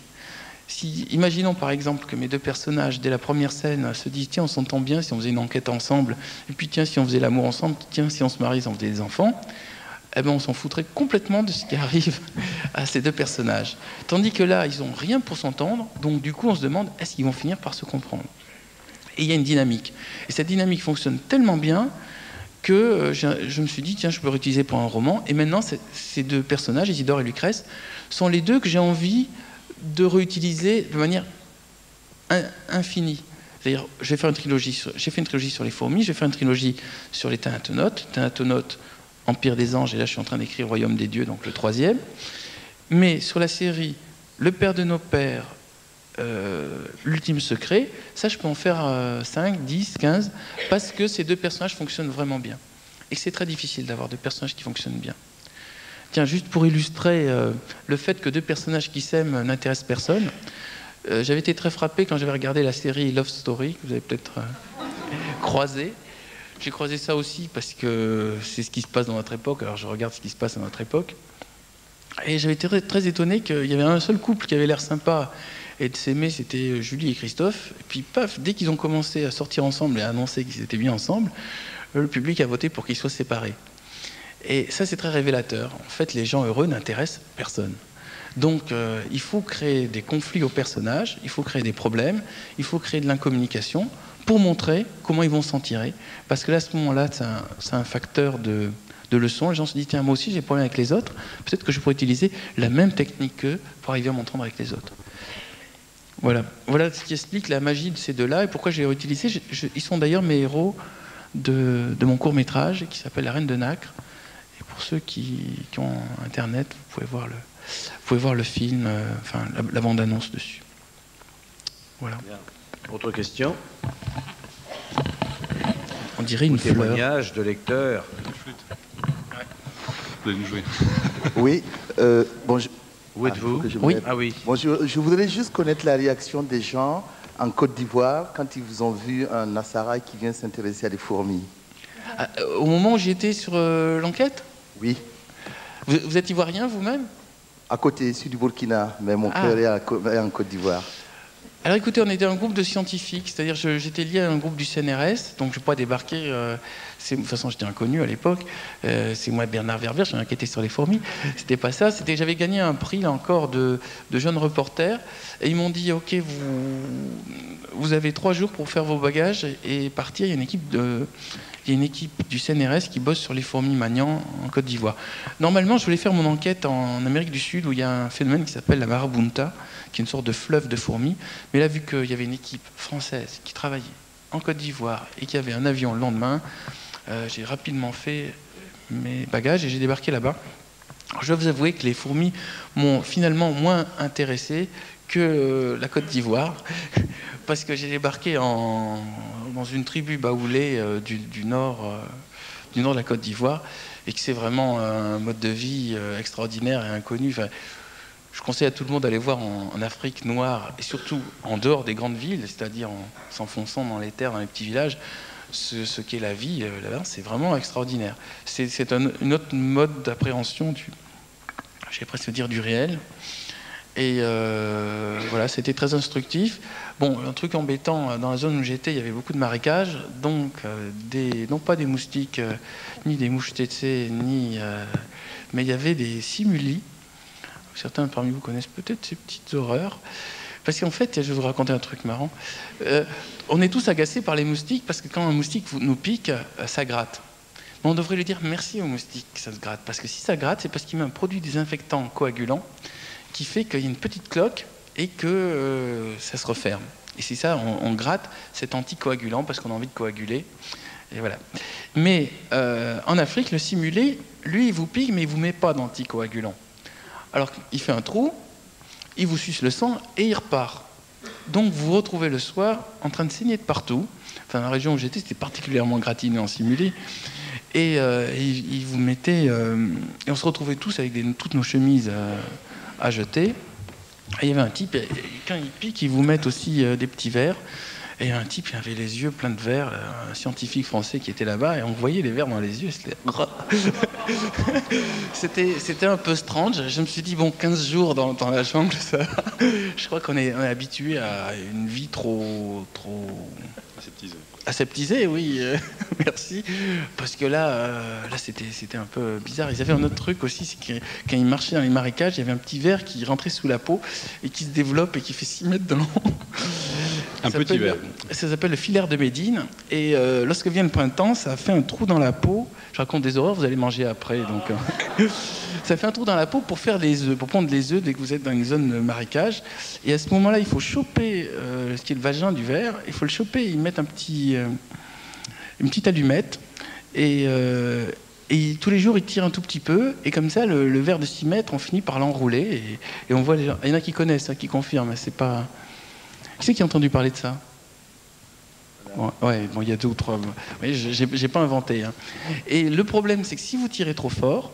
Imaginons par exemple que mes deux personnages, dès la première scène, se disent « Tiens, on s'entend bien si on faisait une enquête ensemble, et puis tiens, si on faisait l'amour ensemble, tiens, si on se marie, si on faisait des enfants », eh ben, on s'en foutrait complètement de ce qui arrive à ces deux personnages. Tandis que là, ils n'ont rien pour s'entendre, donc du coup, on se demande « Est-ce qu'ils vont finir par se comprendre ?» Et il y a une dynamique. Et cette dynamique fonctionne tellement bien que je me suis dit « Tiens, je peux réutiliser pour un roman ». Et maintenant, ces deux personnages, Isidore et Lucrèce, sont les deux que j'ai envie de réutiliser de manière infinie. C'est-à-dire, je vais faire une trilogie. J'ai fait une trilogie sur les fourmis, je vais faire une trilogie sur les Thanatonautes, Empire des anges, et là je suis en train d'écrire Royaume des dieux, donc le 3e. Mais sur la série Le Père de nos Pères, L'Ultime Secret, ça je peux en faire 5, 10, 15, parce que ces deux personnages fonctionnent vraiment bien. Et c'est très difficile d'avoir deux personnages qui fonctionnent bien. Tiens, juste pour illustrer le fait que deux personnages qui s'aiment n'intéressent personne, j'avais été très frappé quand j'avais regardé la série Love Story, que vous avez peut-être croisé. J'ai croisé ça aussi parce que c'est ce qui se passe dans notre époque, alors je regarde ce qui se passe dans notre époque. Et j'avais été très étonné qu'il y avait un seul couple qui avait l'air sympa et de s'aimer, c'était Julie et Christophe. Et puis paf, dès qu'ils ont commencé à sortir ensemble et à annoncer qu'ils étaient bien ensemble, le public a voté pour qu'ils soient séparés. Et ça, c'est très révélateur. En fait, les gens heureux n'intéressent personne. Donc, il faut créer des conflits aux personnages, il faut créer des problèmes, il faut créer de l'incommunication pour montrer comment ils vont s'en tirer. Parce que là, à ce moment-là, c'est un facteur de leçon. Les gens se disent, tiens, moi aussi, j'ai des problèmes avec les autres. Peut-être que je pourrais utiliser la même technique qu'eux pour arriver à m'entendre avec les autres. Voilà. Voilà ce qui explique la magie de ces deux-là et pourquoi je les ai réutilisés. Ils sont d'ailleurs mes héros de mon court-métrage qui s'appelle La Reine de Nacre. Et pour ceux qui ont Internet, vous pouvez voir le film, enfin la bande-annonce dessus. Voilà. Bien. Autre question? On dirait une fleur. Témoignage de lecteurs. Vous allez nous jouer. Oui. Bonjour. Où êtes-vous? Oui. Ah oui. Bon, je voudrais juste connaître la réaction des gens en Côte d'Ivoire quand ils vous ont vu un Nassara qui vient s'intéresser à des fourmis. Au moment où j'étais sur l'enquête? Oui. Vous êtes ivoirien vous-même? À côté, je suis du Burkina, mais mon cœur est en Côte d'Ivoire. Alors écoutez, on était un groupe de scientifiques, c'est-à-dire j'étais lié à un groupe du CNRS, donc je ne peux pas débarquer, de toute façon j'étais inconnu à l'époque, c'est moi Bernard Werber, j'ai enquêté sur les fourmis, c'était pas ça, j'avais gagné un prix là encore de jeunes reporters, et ils m'ont dit ok, vous avez 3 jours pour faire vos bagages et partir, il y a une équipe il y a une équipe du CNRS qui bosse sur les fourmis maniants en Côte d'Ivoire. Normalement, je voulais faire mon enquête en Amérique du Sud, où il y a un phénomène qui s'appelle la marabunta, qui est une sorte de fleuve de fourmis. Mais là, vu qu'il y avait une équipe française qui travaillait en Côte d'Ivoire et qui avait un avion le lendemain, j'ai rapidement fait mes bagages et j'ai débarqué là-bas. Je dois vous avouer que les fourmis m'ont finalement moins intéressé que la Côte d'Ivoire, parce que j'ai débarqué dans une tribu baoulée du nord de la Côte d'Ivoire, et que c'est vraiment un mode de vie extraordinaire et inconnu. Enfin, je conseille à tout le monde d'aller voir en Afrique noire, et surtout en dehors des grandes villes, c'est-à-dire en s'enfonçant dans les terres, dans les petits villages, ce qu'est la vie là-bas, c'est vraiment extraordinaire. C'est une autre mode d'appréhension j'ai presque dire du réel. Et voilà, c'était très instructif. Bon, un truc embêtant, dans la zone où j'étais, il y avait beaucoup de marécages, donc non pas des moustiques, ni des mouches tsetse, mais il y avait des simulis. Certains parmi vous connaissent peut-être ces petites horreurs. Parce qu'en fait, je vais vous raconter un truc marrant. On est tous agacés par les moustiques, parce que quand un moustique nous pique, ça gratte. Mais on devrait lui dire merci au moustique que ça se gratte. Parce que si ça gratte, c'est parce qu'il met un produit désinfectant coagulant qui fait qu'il y a une petite cloque et que ça se referme. Et c'est ça, on gratte, c'est anticoagulant parce qu'on a envie de coaguler. Et voilà. Mais en Afrique, le simulé, lui, il vous pique, mais il ne vous met pas d'anticoagulant. Alors, il fait un trou, il vous suce le sang et il repart. Donc, vous vous retrouvez le soir en train de saigner de partout. Enfin, dans la région où j'étais, c'était particulièrement gratiné en simulé. Et il vous mettait... et on se retrouvait tous avec toutes nos chemises à jeter. Et il y avait un type, et quand il pique, ils vous mettent aussi des petits verres. Et un type, il avait les yeux pleins de verres, un scientifique français qui était là-bas, et on voyait les verres dans les yeux. C'était un peu strange. Je me suis dit, bon, 15 jours dans la jungle, ça... Je crois qu'on est habitué à une vie trop... Aseptisé, oui, merci. Parce que là c'était un peu bizarre. Ils avaient un autre truc aussi, c'est que quand ils marchaient dans les marécages, il y avait un petit ver qui rentrait sous la peau et qui se développe et qui fait 6 mètres de long. Un petit ver. Ça s'appelle le filaire de Médine. Et lorsque vient le printemps, ça fait un trou dans la peau. Je raconte des horreurs, vous allez manger après. Donc, ça fait un trou dans la peau pour faire les œufs, pour pondre les œufs dès que vous êtes dans une zone de marécage. Et à ce moment-là, il faut choper ce qui est le vagin du ver. Il faut le choper, ils mettent une petite allumette. Et tous les jours, ils tirent un tout petit peu. Et comme ça, le ver de 6 mètres, on finit par l'enrouler. Et on voit les gens. Il y en a qui connaissent, qui confirment. C'est pas... Qui c'est qui a entendu parler de ça? Ouais, bon, il y a 2 ou 3. Oui, j'ai pas inventé. Hein. Et le problème, c'est que si vous tirez trop fort,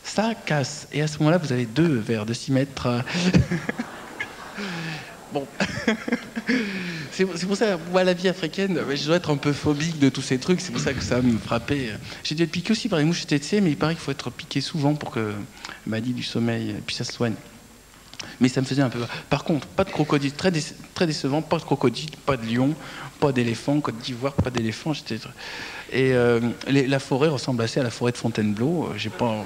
ça casse. Et à ce moment-là, vous avez 2 vers de 6 mètres. Bon. C'est pour ça, moi, la vie africaine, je dois être un peu phobique de tous ces trucs. C'est pour ça que ça me frappait. J'ai dû être piqué aussi par les mouches tsetse, mais il paraît qu'il faut être piqué souvent pour que maladie du sommeil, et puis ça se soigne. Mais ça me faisait un peu... Par contre, pas de crocodile, très décevant, pas de crocodile, pas de lion, pas d'éléphant, Côte d'Ivoire, pas d'éléphant. Et la forêt ressemble assez à la forêt de Fontainebleau. J'ai pas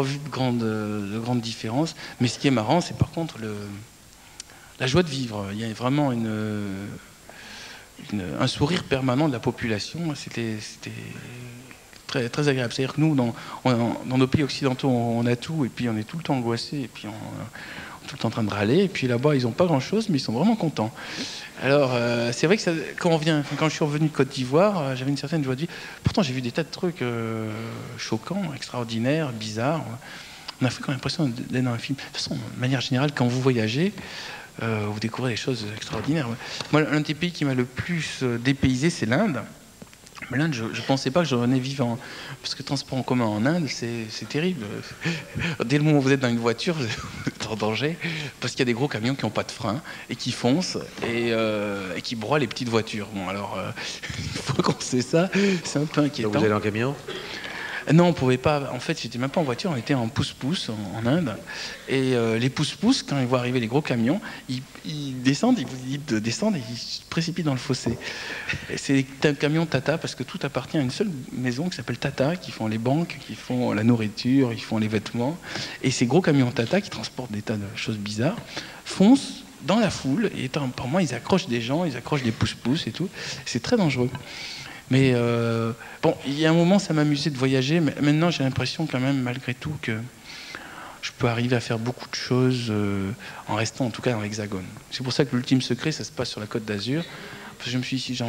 vu de grande différence. Mais ce qui est marrant, c'est par contre la joie de vivre. Il y a vraiment un sourire permanent de la population. C'était très, très agréable. C'est-à-dire que nous, dans nos pays occidentaux, on a tout, et puis on est tout le temps angoissé, et puis on est tout le temps en train de râler, et puis là-bas, ils n'ont pas grand-chose, mais ils sont vraiment contents. Alors, c'est vrai que quand je suis revenu de Côte d'Ivoire, j'avais une certaine joie de vivre. Pourtant, j'ai vu des tas de trucs choquants, extraordinaires, bizarres. On a fait quand même l'impression d'être dans un film. De toute façon, de manière générale, quand vous voyagez, vous découvrez des choses extraordinaires. Moi, l'un des pays qui m'a le plus dépaysé, c'est l'Inde. Mais l'Inde, je ne pensais pas que je revenais vivant. Parce que le transport en commun en Inde, c'est terrible. Dès le moment où vous êtes dans une voiture, vous êtes en danger. Parce qu'il y a des gros camions qui n'ont pas de frein et qui foncent et qui broient les petites voitures. Bon, alors, une fois qu'on sait ça, c'est un peu inquiétant. Donc vous allez en camion ? Non, on ne pouvait pas. En fait, j'étais même pas en voiture, on était en pousse-pousse en Inde. Et les pousse-pousse, quand ils voient arriver les gros camions, ils descendent, ils vous disent de descendre et ils se précipitent dans le fossé. C'est un camion Tata parce que tout appartient à une seule maison qui s'appelle Tata, qui font les banques, qui font la nourriture, ils font les vêtements. Et ces gros camions Tata qui transportent des tas de choses bizarres foncent dans la foule et par moi ils accrochent des gens, ils accrochent des pousse-pousse et tout. C'est très dangereux. Mais bon, il y a un moment, ça m'amusait de voyager, mais maintenant, j'ai l'impression quand même, malgré tout, que je peux arriver à faire beaucoup de choses en restant en tout cas dans l'Hexagone. C'est pour ça que l'ultime secret, ça se passe sur la Côte d'Azur. Je me suis dit, si j'ai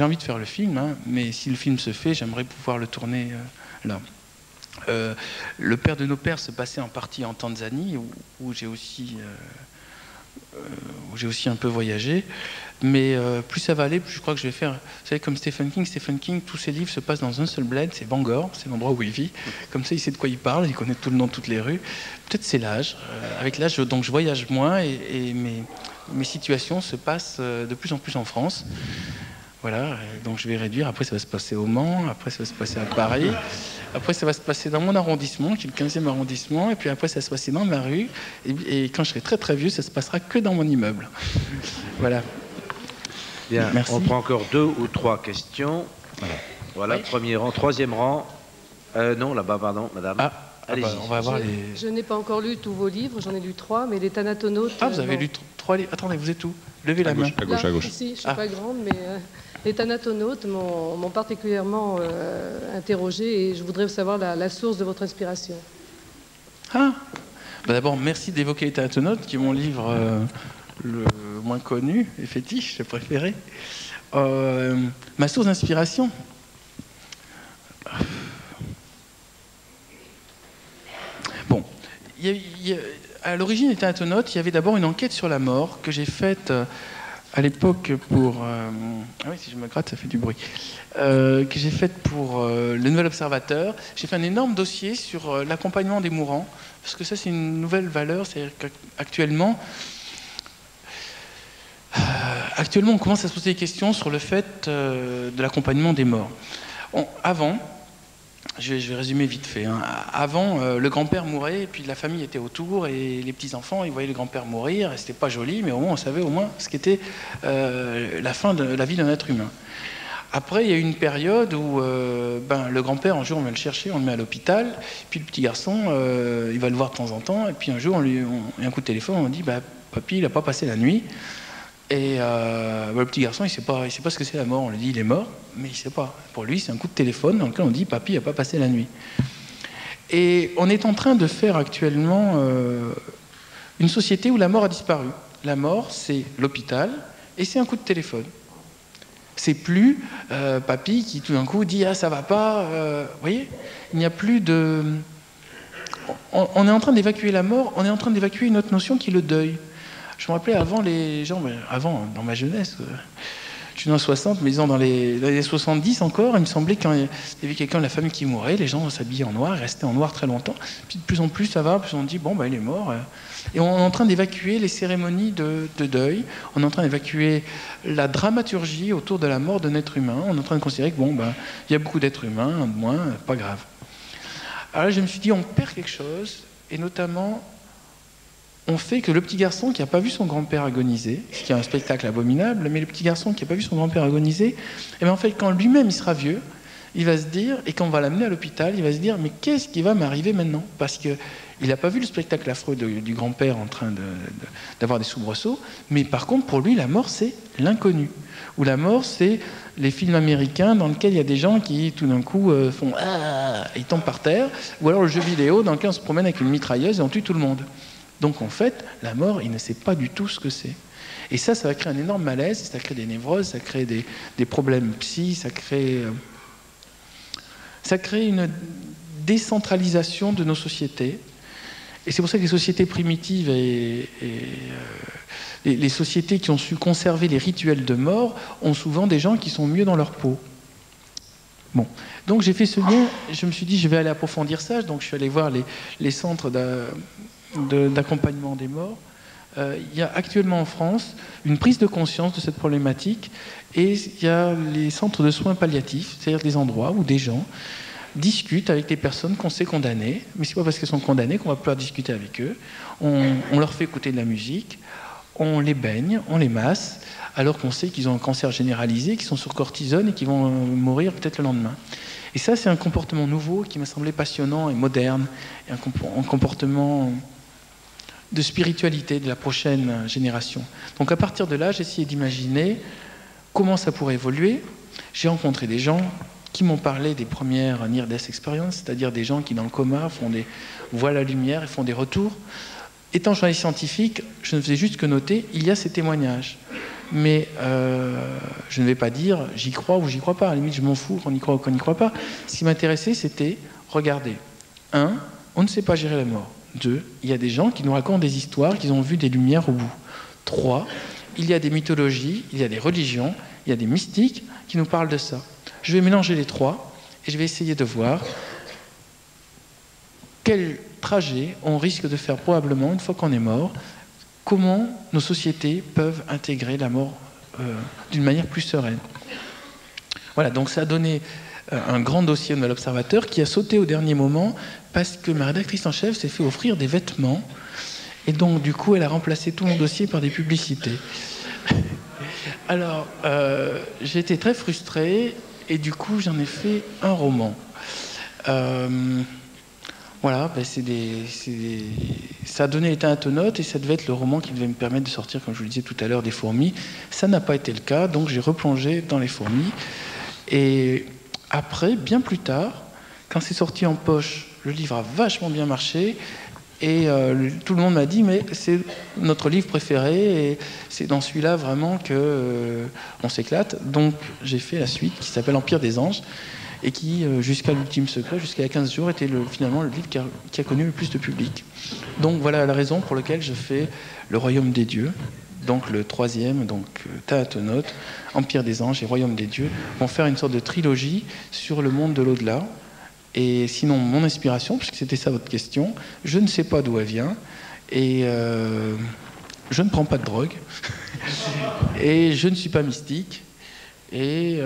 envie de faire le film, hein, mais si le film se fait, j'aimerais pouvoir le tourner là. Le père de nos pères se passait en partie en Tanzanie, où j'ai aussi un peu voyagé. Mais plus ça va aller, plus je crois que je vais faire... Vous savez, comme Stephen King, tous ses livres se passent dans un seul bled, c'est Bangor, c'est l'endroit où il vit. Comme ça, il sait de quoi il parle, il connaît tout le nom de toutes les rues. Peut-être c'est l'âge. Avec l'âge, donc je voyage moins et mes situations se passent de plus en plus en France. Voilà, donc je vais réduire. Après, ça va se passer au Mans, après, ça va se passer à Paris. Après, ça va se passer dans mon arrondissement, qui est le 15e arrondissement. Et puis après, ça va se passer dans ma rue. Et quand je serai très très vieux, ça se passera que dans mon immeuble. Voilà. Bien, merci. On prend encore 2 ou 3 questions. Voilà, oui. Premier rang, 3e rang. Non, là-bas, pardon, madame. Allez-y. On va voir Je n'ai pas encore lu tous vos livres, j'en ai lu 3, mais les Thanatonautes... Ah, vous avez lu 3 livres. Attendez, vous êtes où? Levez la main. À gauche, à gauche. Ici, je ne suis pas grande, mais les Thanatonautes m'ont particulièrement interrogée et je voudrais savoir la source de votre inspiration. D'abord, merci d'évoquer les Thanatonautes, qui est mon livre le moins connu et fétiche, le préféré. Ma source d'inspiration... Bon, à l'origine des Thanatonautes, il y avait d'abord une enquête sur la mort que j'ai faite à l'époque pour... Ah oui, si je me gratte, ça fait du bruit. Que j'ai faite pour le Nouvel Observateur. J'ai fait un énorme dossier sur l'accompagnement des mourants, parce que ça, c'est une nouvelle valeur. C'est-à-dire qu'actuellement, on commence à se poser des questions sur le fait de l'accompagnement des morts. Avant... Je vais résumer vite fait. Hein. Avant, le grand-père mourait, et puis la famille était autour, et les petits-enfants, ils voyaient le grand-père mourir, et c'était pas joli, mais au moins, on savait au moins ce qu'était la fin de la vie d'un être humain. Après, il y a eu une période où le grand-père, un jour, on va le chercher, on le met à l'hôpital, puis le petit garçon, il va le voir de temps en temps, et puis un jour, il y a un coup de téléphone, on dit, papy, il n'a pas passé la nuit. Et le petit garçon, il sait pas ce que c'est la mort. On lui dit il est mort, mais il ne sait pas. Pour lui, c'est un coup de téléphone dans lequel on dit papy n'a pas passé la nuit. Et on est en train de faire actuellement une société où la mort a disparu. La mort, c'est l'hôpital et c'est un coup de téléphone. C'est plus papy qui tout d'un coup dit ah ça va pas. Vous voyez, il n'y a plus de. On est en train d'évacuer la mort. On est en train d'évacuer une autre notion qui est le deuil. Je me rappelais avant les gens, avant, dans ma jeunesse, je suis dans les 60, mais disons dans les années 70 encore, il me semblait quand il y avait quelqu'un de la famille qui mourait, les gens s'habillaient en noir, restaient en noir très longtemps. Puis de plus en plus ça va, plus on dit il est mort. Et on est en train d'évacuer les cérémonies de deuil, on est en train d'évacuer la dramaturgie autour de la mort d'un être humain, on est en train de considérer que il y a beaucoup d'êtres humains, un de moins, pas grave. Alors là, je me suis dit, on perd quelque chose, et notamment... on fait que le petit garçon qui n'a pas vu son grand-père agoniser, ce qui est un spectacle abominable, mais le petit garçon qui n'a pas vu son grand-père agoniser, en fait, quand lui-même il sera vieux, il va se dire, et quand on va l'amener à l'hôpital, il va se dire, mais qu'est-ce qui va m'arriver maintenant? Parce qu'il n'a pas vu le spectacle affreux du grand-père en train d'avoir des soubresauts, mais par contre, pour lui, la mort, c'est l'inconnu. Ou la mort, c'est les films américains dans lesquels il y a des gens qui, tout d'un coup, font « Ah !» et ils tombent par terre, ou alors le jeu vidéo dans lequel on se promène avec une mitrailleuse et on tue tout le monde. Donc en fait, la mort, il ne sait pas du tout ce que c'est. Et ça va créer un énorme malaise, ça crée des névroses, ça crée des problèmes psy, ça crée une décentralisation de nos sociétés. Et c'est pour ça que les sociétés primitives et les sociétés qui ont su conserver les rituels de mort ont souvent des gens qui sont mieux dans leur peau. Bon. Donc j'ai fait ce lien, je me suis dit je vais aller approfondir ça, donc je suis allé voir les centres d'accompagnement des morts. Il y a actuellement en France une prise de conscience de cette problématique et il y a les centres de soins palliatifs, c'est-à-dire des endroits où des gens discutent avec les personnes qu'on sait condamnées, mais c'est pas parce qu'elles sont condamnées qu'on va pouvoir discuter avec eux. On leur fait écouter de la musique, on les baigne, on les masse, alors qu'on sait qu'ils ont un cancer généralisé, qu'ils sont sur cortisone et qu'ils vont mourir peut-être le lendemain. Et ça, c'est un comportement nouveau qui m'a semblé passionnant et moderne, et un comportement de spiritualité de la prochaine génération. Donc à partir de là, j'ai essayé d'imaginer comment ça pourrait évoluer. j'ai rencontré des gens qui m'ont parlé des premières near-death experiences, c'est-à-dire des gens qui, dans le coma, voient la lumière et font des retours. Étant journaliste scientifique, je ne faisais juste que noter, il y a ces témoignages. Mais je ne vais pas dire j'y crois ou j'y crois pas. À la limite, je m'en fous qu'on y croit ou qu'on n'y croit pas. Ce qui m'intéressait, c'était, regardez, 1, on ne sait pas gérer la mort. 2, il y a des gens qui nous racontent des histoires, qu'ils ont vu des lumières au bout. 3, il y a des mythologies, il y a des religions, il y a des mystiques qui nous parlent de ça. Je vais mélanger les 3 et je vais essayer de voir quel trajet on risque de faire probablement une fois qu'on est mort, comment nos sociétés peuvent intégrer la mort d'une manière plus sereine. Voilà, donc ça a donné un grand dossier de l'Observateur qui a sauté au dernier moment parce que ma rédactrice en chef s'est fait offrir des vêtements et donc du coup elle a remplacé tout mon dossier par des publicités. Alors j'ai été très frustré et du coup j'en ai fait un roman. Voilà, ben ça a donné les Thanatonautes et ça devait être le roman qui devait me permettre de sortir, comme je vous le disais tout à l'heure, des fourmis. Ça n'a pas été le cas, donc j'ai replongé dans les fourmis. Et après, bien plus tard, quand c'est sorti en poche, le livre a vachement bien marché. Et tout le monde m'a dit, mais c'est notre livre préféré et c'est dans celui-là vraiment qu'on s'éclate. Donc j'ai fait la suite qui s'appelle Empire des Anges et qui, jusqu'à l'ultime secret, jusqu'à il y a 15 jours, était finalement le livre qui a connu le plus de public. Donc voilà la raison pour laquelle je fais Le Royaume des Dieux, donc le 3e, donc Thanatonautes, Empire des Anges et Royaume des Dieux, vont faire une sorte de trilogie sur le monde de l'au-delà. Et sinon, mon inspiration, puisque c'était ça votre question, je ne sais pas d'où elle vient, et je ne prends pas de drogue, et je ne suis pas mystique, et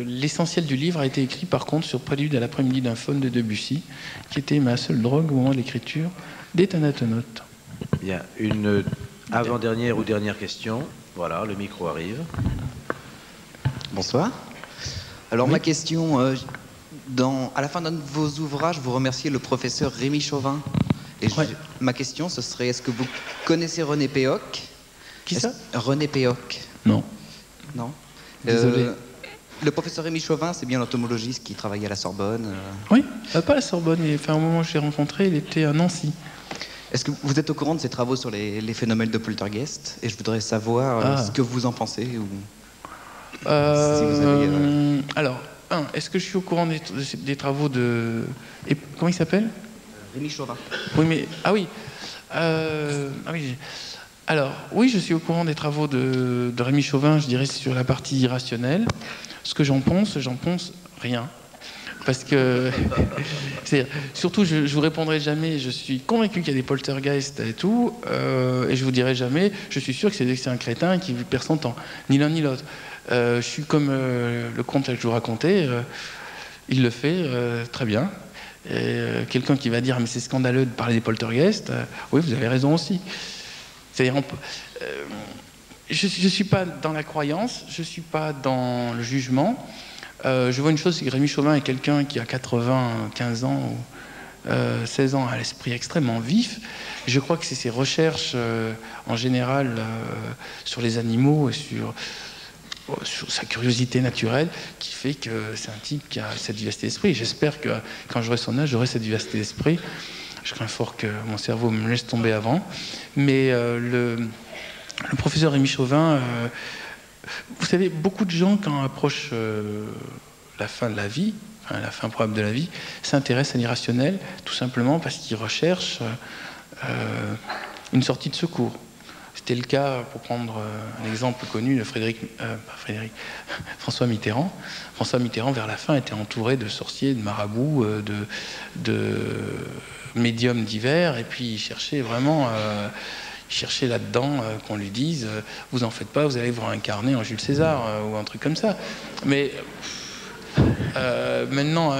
l'essentiel du livre a été écrit par contre sur Prélude à l'après-midi d'un faune de Debussy, qui était ma seule drogue au moment de l'écriture des Thanatonautes. Il y a une avant-dernière ou dernière question. Voilà, le micro arrive. Bonsoir. Alors Oui. ma question, à la fin d'un de vos ouvrages, vous remerciez le professeur Rémi Chauvin. Et Ouais. ma question, ce serait, est-ce que vous connaissez René Péoc? Qui ça? René Péoc. Non. Non. Désolé. Le professeur Rémi Chauvin, c'est bien l'entomologiste qui travaille à la Sorbonne. Oui, pas à la Sorbonne, enfin, au moment où je l'ai rencontré, il était à Nancy. Est-ce que vous êtes au courant de ses travaux sur les phénomènes de poltergeist? Et je voudrais savoir ce que vous en pensez. Ou... si vous avez, Alors, est-ce que je suis au courant des travaux de... Et, comment il s'appelle? Rémi Chauvin. Oui, mais... Ah oui. Oui. Alors, oui, je suis au courant des travaux de Rémi Chauvin, je dirais, sur la partie irrationnelle. Ce que j'en pense rien. Parce que, surtout, je vous répondrai jamais, je suis convaincu qu'il y a des poltergeists et tout, et je vous dirai jamais, je suis sûr que c'est un crétin qui perd son temps, ni l'un ni l'autre. Je suis comme le conte que je vous racontais, il le fait très bien. Quelqu'un qui va dire, mais c'est scandaleux de parler des poltergeists, oui, vous avez raison aussi. C'est-à-dire, je ne suis pas dans la croyance, je ne suis pas dans le jugement. Je vois une chose, c'est que Rémi Chauvin est quelqu'un qui a 95 ans ou 16 ans, a l'esprit extrêmement vif. Je crois que c'est ses recherches en général sur les animaux et sur sa curiosité naturelle qui fait que c'est un type qui a cette vivacité d'esprit. J'espère que quand j'aurai son âge, j'aurai cette vivacité d'esprit. Je crains fort que mon cerveau me laisse tomber avant. Mais le professeur Rémi Chauvin... vous savez, beaucoup de gens, quand approche la fin de la vie, la fin probable de la vie, s'intéressent à l'irrationnel, tout simplement parce qu'ils recherchent une sortie de secours. C'était le cas, pour prendre un exemple connu, de François Mitterrand. François Mitterrand, vers la fin, était entouré de sorciers, de marabouts, de médiums divers, et puis il cherchait vraiment... chercher là-dedans qu'on lui dise vous en faites pas, vous allez vous réincarner en Jules César ou un truc comme ça. Mais maintenant,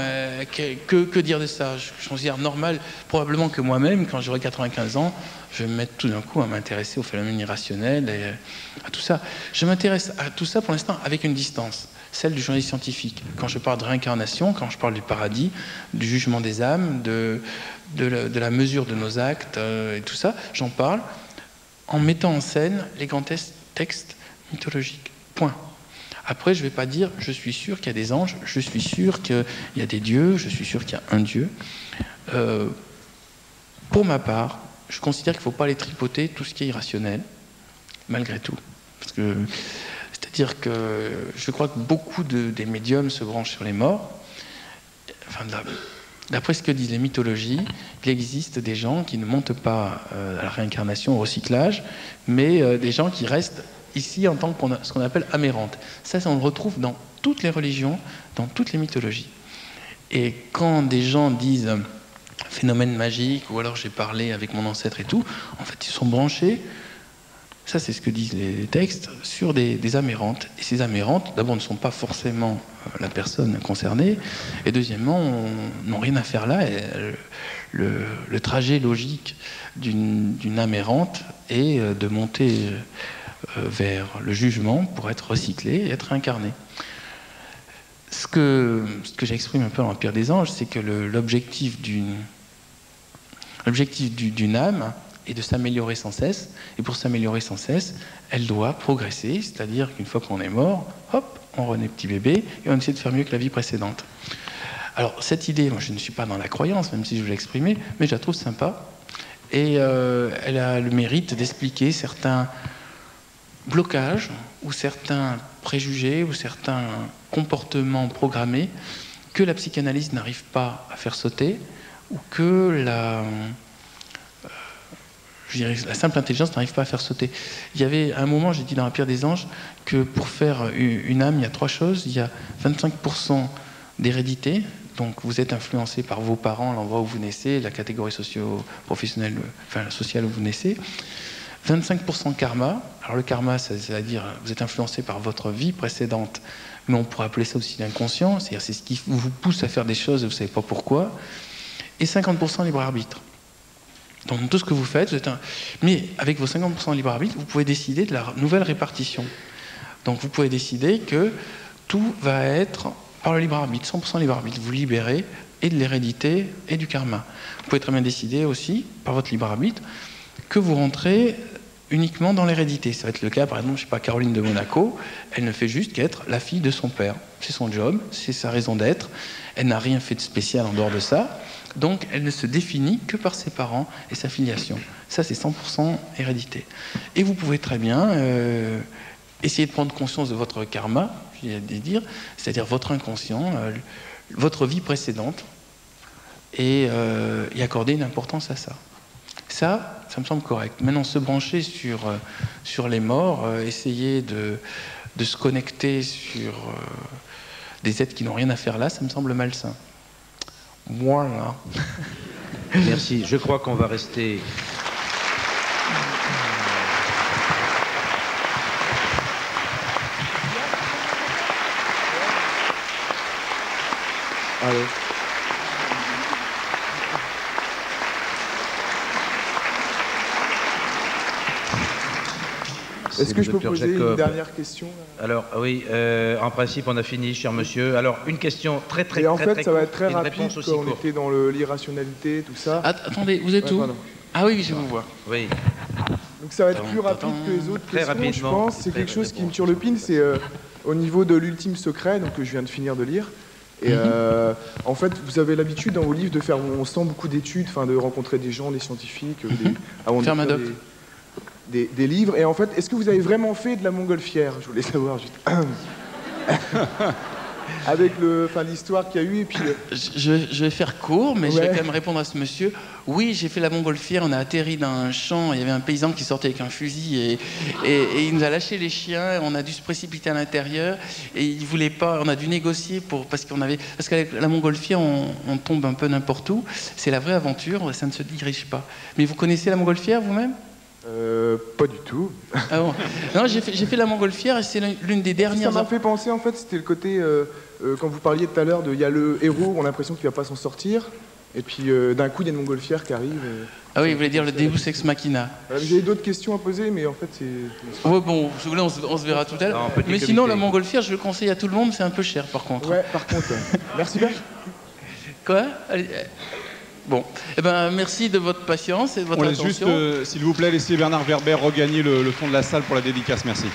que dire de ça? Je considère normal, probablement que moi-même, quand j'aurai 95 ans, je vais me mettre tout d'un coup à m'intéresser aux phénomènes irrationnels et à tout ça. Je m'intéresse à tout ça pour l'instant avec une distance, celle du journaliste scientifique. Quand je parle de réincarnation, quand je parle du paradis, du jugement des âmes, de la mesure de nos actes et tout ça, j'en parle en mettant en scène les grands textes mythologiques. Point. Après, je ne vais pas dire, je suis sûr qu'il y a des anges, je suis sûr qu'il y a des dieux, je suis sûr qu'il y a un Dieu. Pour ma part, je considère qu'il ne faut pas aller tripoter tout ce qui est irrationnel, malgré tout. C'est-à-dire que je crois que beaucoup des médiums se branchent sur les morts. Enfin, d'après ce que disent les mythologies, il existe des gens qui ne montent pas à la réincarnation, au recyclage, mais des gens qui restent ici en tant que ce qu'on appelle amérantes. Ça, on le retrouve dans toutes les religions, dans toutes les mythologies. Et quand des gens disent phénomène magique, ou alors j'ai parlé avec mon ancêtre et tout, en fait, ils sont branchés, ça c'est ce que disent les textes, sur des amérantes. Et ces amérantes, d'abord, ne sont pas forcément la personne concernée, et deuxièmement, n'ont rien à faire là. Et le trajet logique d'une amérante est de monter vers le jugement pour être recyclé et être incarné. Ce que j'exprime un peu dans l'Empire des Anges, c'est que l'objectif d'une âme est de s'améliorer sans cesse, et pour s'améliorer sans cesse, elle doit progresser, c'est-à-dire qu'une fois qu'on est mort, hop, on renaît petit bébé, et on essaie de faire mieux que la vie précédente. Alors cette idée, moi je ne suis pas dans la croyance, même si je veux l'exprimer, mais je la trouve sympa, et elle a le mérite d'expliquer certains blocages, ou certains préjugés, ou certains comportements programmés que la psychanalyse n'arrive pas à faire sauter, ou que la simple intelligence n'arrive pas à faire sauter. Il y avait un moment, j'ai dit dans l'Empire des Anges, que pour faire une âme, il y a 3 choses. Il y a 25% d'hérédité, donc vous êtes influencé par vos parents, l'endroit où vous naissez, la catégorie socio-professionnelle, enfin sociale où vous naissez. 25% karma. Alors le karma, c'est-à-dire vous êtes influencé par votre vie précédente, mais on pourrait appeler ça aussi l'inconscient, c'est-à-dire c'est ce qui vous pousse à faire des choses et vous ne savez pas pourquoi. Et 50% libre arbitre. Donc tout ce que vous faites, mais avec vos 50% libre arbitre, vous pouvez décider de la nouvelle répartition. Donc vous pouvez décider que tout va être par le libre arbitre, 100% libre arbitre. Vous libérez et de l'hérédité et du karma. Vous pouvez très bien décider aussi, par votre libre arbitre, que vous rentrez uniquement dans l'hérédité. Ça va être le cas, par exemple, je ne sais pas, Caroline de Monaco, elle ne fait juste qu'être la fille de son père. C'est son job, c'est sa raison d'être. Elle n'a rien fait de spécial en dehors de ça. Donc, elle ne se définit que par ses parents et sa filiation. Ça, c'est 100% hérédité. Et vous pouvez très bien essayer de prendre conscience de votre karma, je viens de dire, c'est-à-dire votre inconscient, votre vie précédente, et y accorder une importance à ça. Ça me semble correct. Maintenant, se brancher sur les morts, essayer de se connecter sur des êtres qui n'ont rien à faire là, ça me semble malsain. Voilà. Merci. Je crois qu'on va rester... Allez. Est-ce que je peux poser une dernière question? Alors, oui, en principe, on a fini, cher monsieur. Alors, une question très ça va être très rapide, quand on était dans l'irrationalité, tout ça. Attendez, vous êtes où? Ah oui, je vous vois. Oui. Donc ça va être plus rapide que les autres questions, je pense. C'est quelque chose qui me turlupine, c'est au niveau de l'ultime secret, donc que je viens de finir de lire. Et en fait, vous avez l'habitude dans vos livres de faire, on sent beaucoup d'études, de rencontrer des gens, des scientifiques, avant de faire des livres. Et en fait, est-ce que vous avez vraiment fait de la montgolfière? Je voulais savoir juste. Avec l'histoire qu'il y a eu et puis... Je vais faire court, mais je vais quand même répondre à ce monsieur. Oui, j'ai fait la montgolfière, on a atterri dans un champ, il y avait un paysan qui sortait avec un fusil et il nous a lâché les chiens, on a dû se précipiter à l'intérieur et il voulait pas, on a dû négocier parce qu'avec la montgolfière, on tombe un peu n'importe où, c'est la vraie aventure, ça ne se dirige pas. Mais vous connaissez la montgolfière vous-même? Pas du tout. Ah bon. Non, j'ai fait la montgolfière et c'est l'une des dernières... Ça m'a fait penser, en fait, c'était le côté, quand vous parliez tout à l'heure, il y a le héros, on a l'impression qu'il va pas s'en sortir, et puis d'un coup, il y a une montgolfière qui arrive. Ah oui, vous voulez dire le Deus Ex Machina. J'ai d'autres questions à poser, mais en fait, c'est... Ouais, bon, on se verra tout à l'heure. Mais sinon, la montgolfière, je le conseille à tout le monde, c'est un peu cher, par contre. Ouais, par contre. Merci bien. Quoi? Allez. Bon, eh ben, merci de votre patience et de votre attention. Juste, s'il vous plaît, laissez Bernard Werber regagner le fond de la salle pour la dédicace. Merci.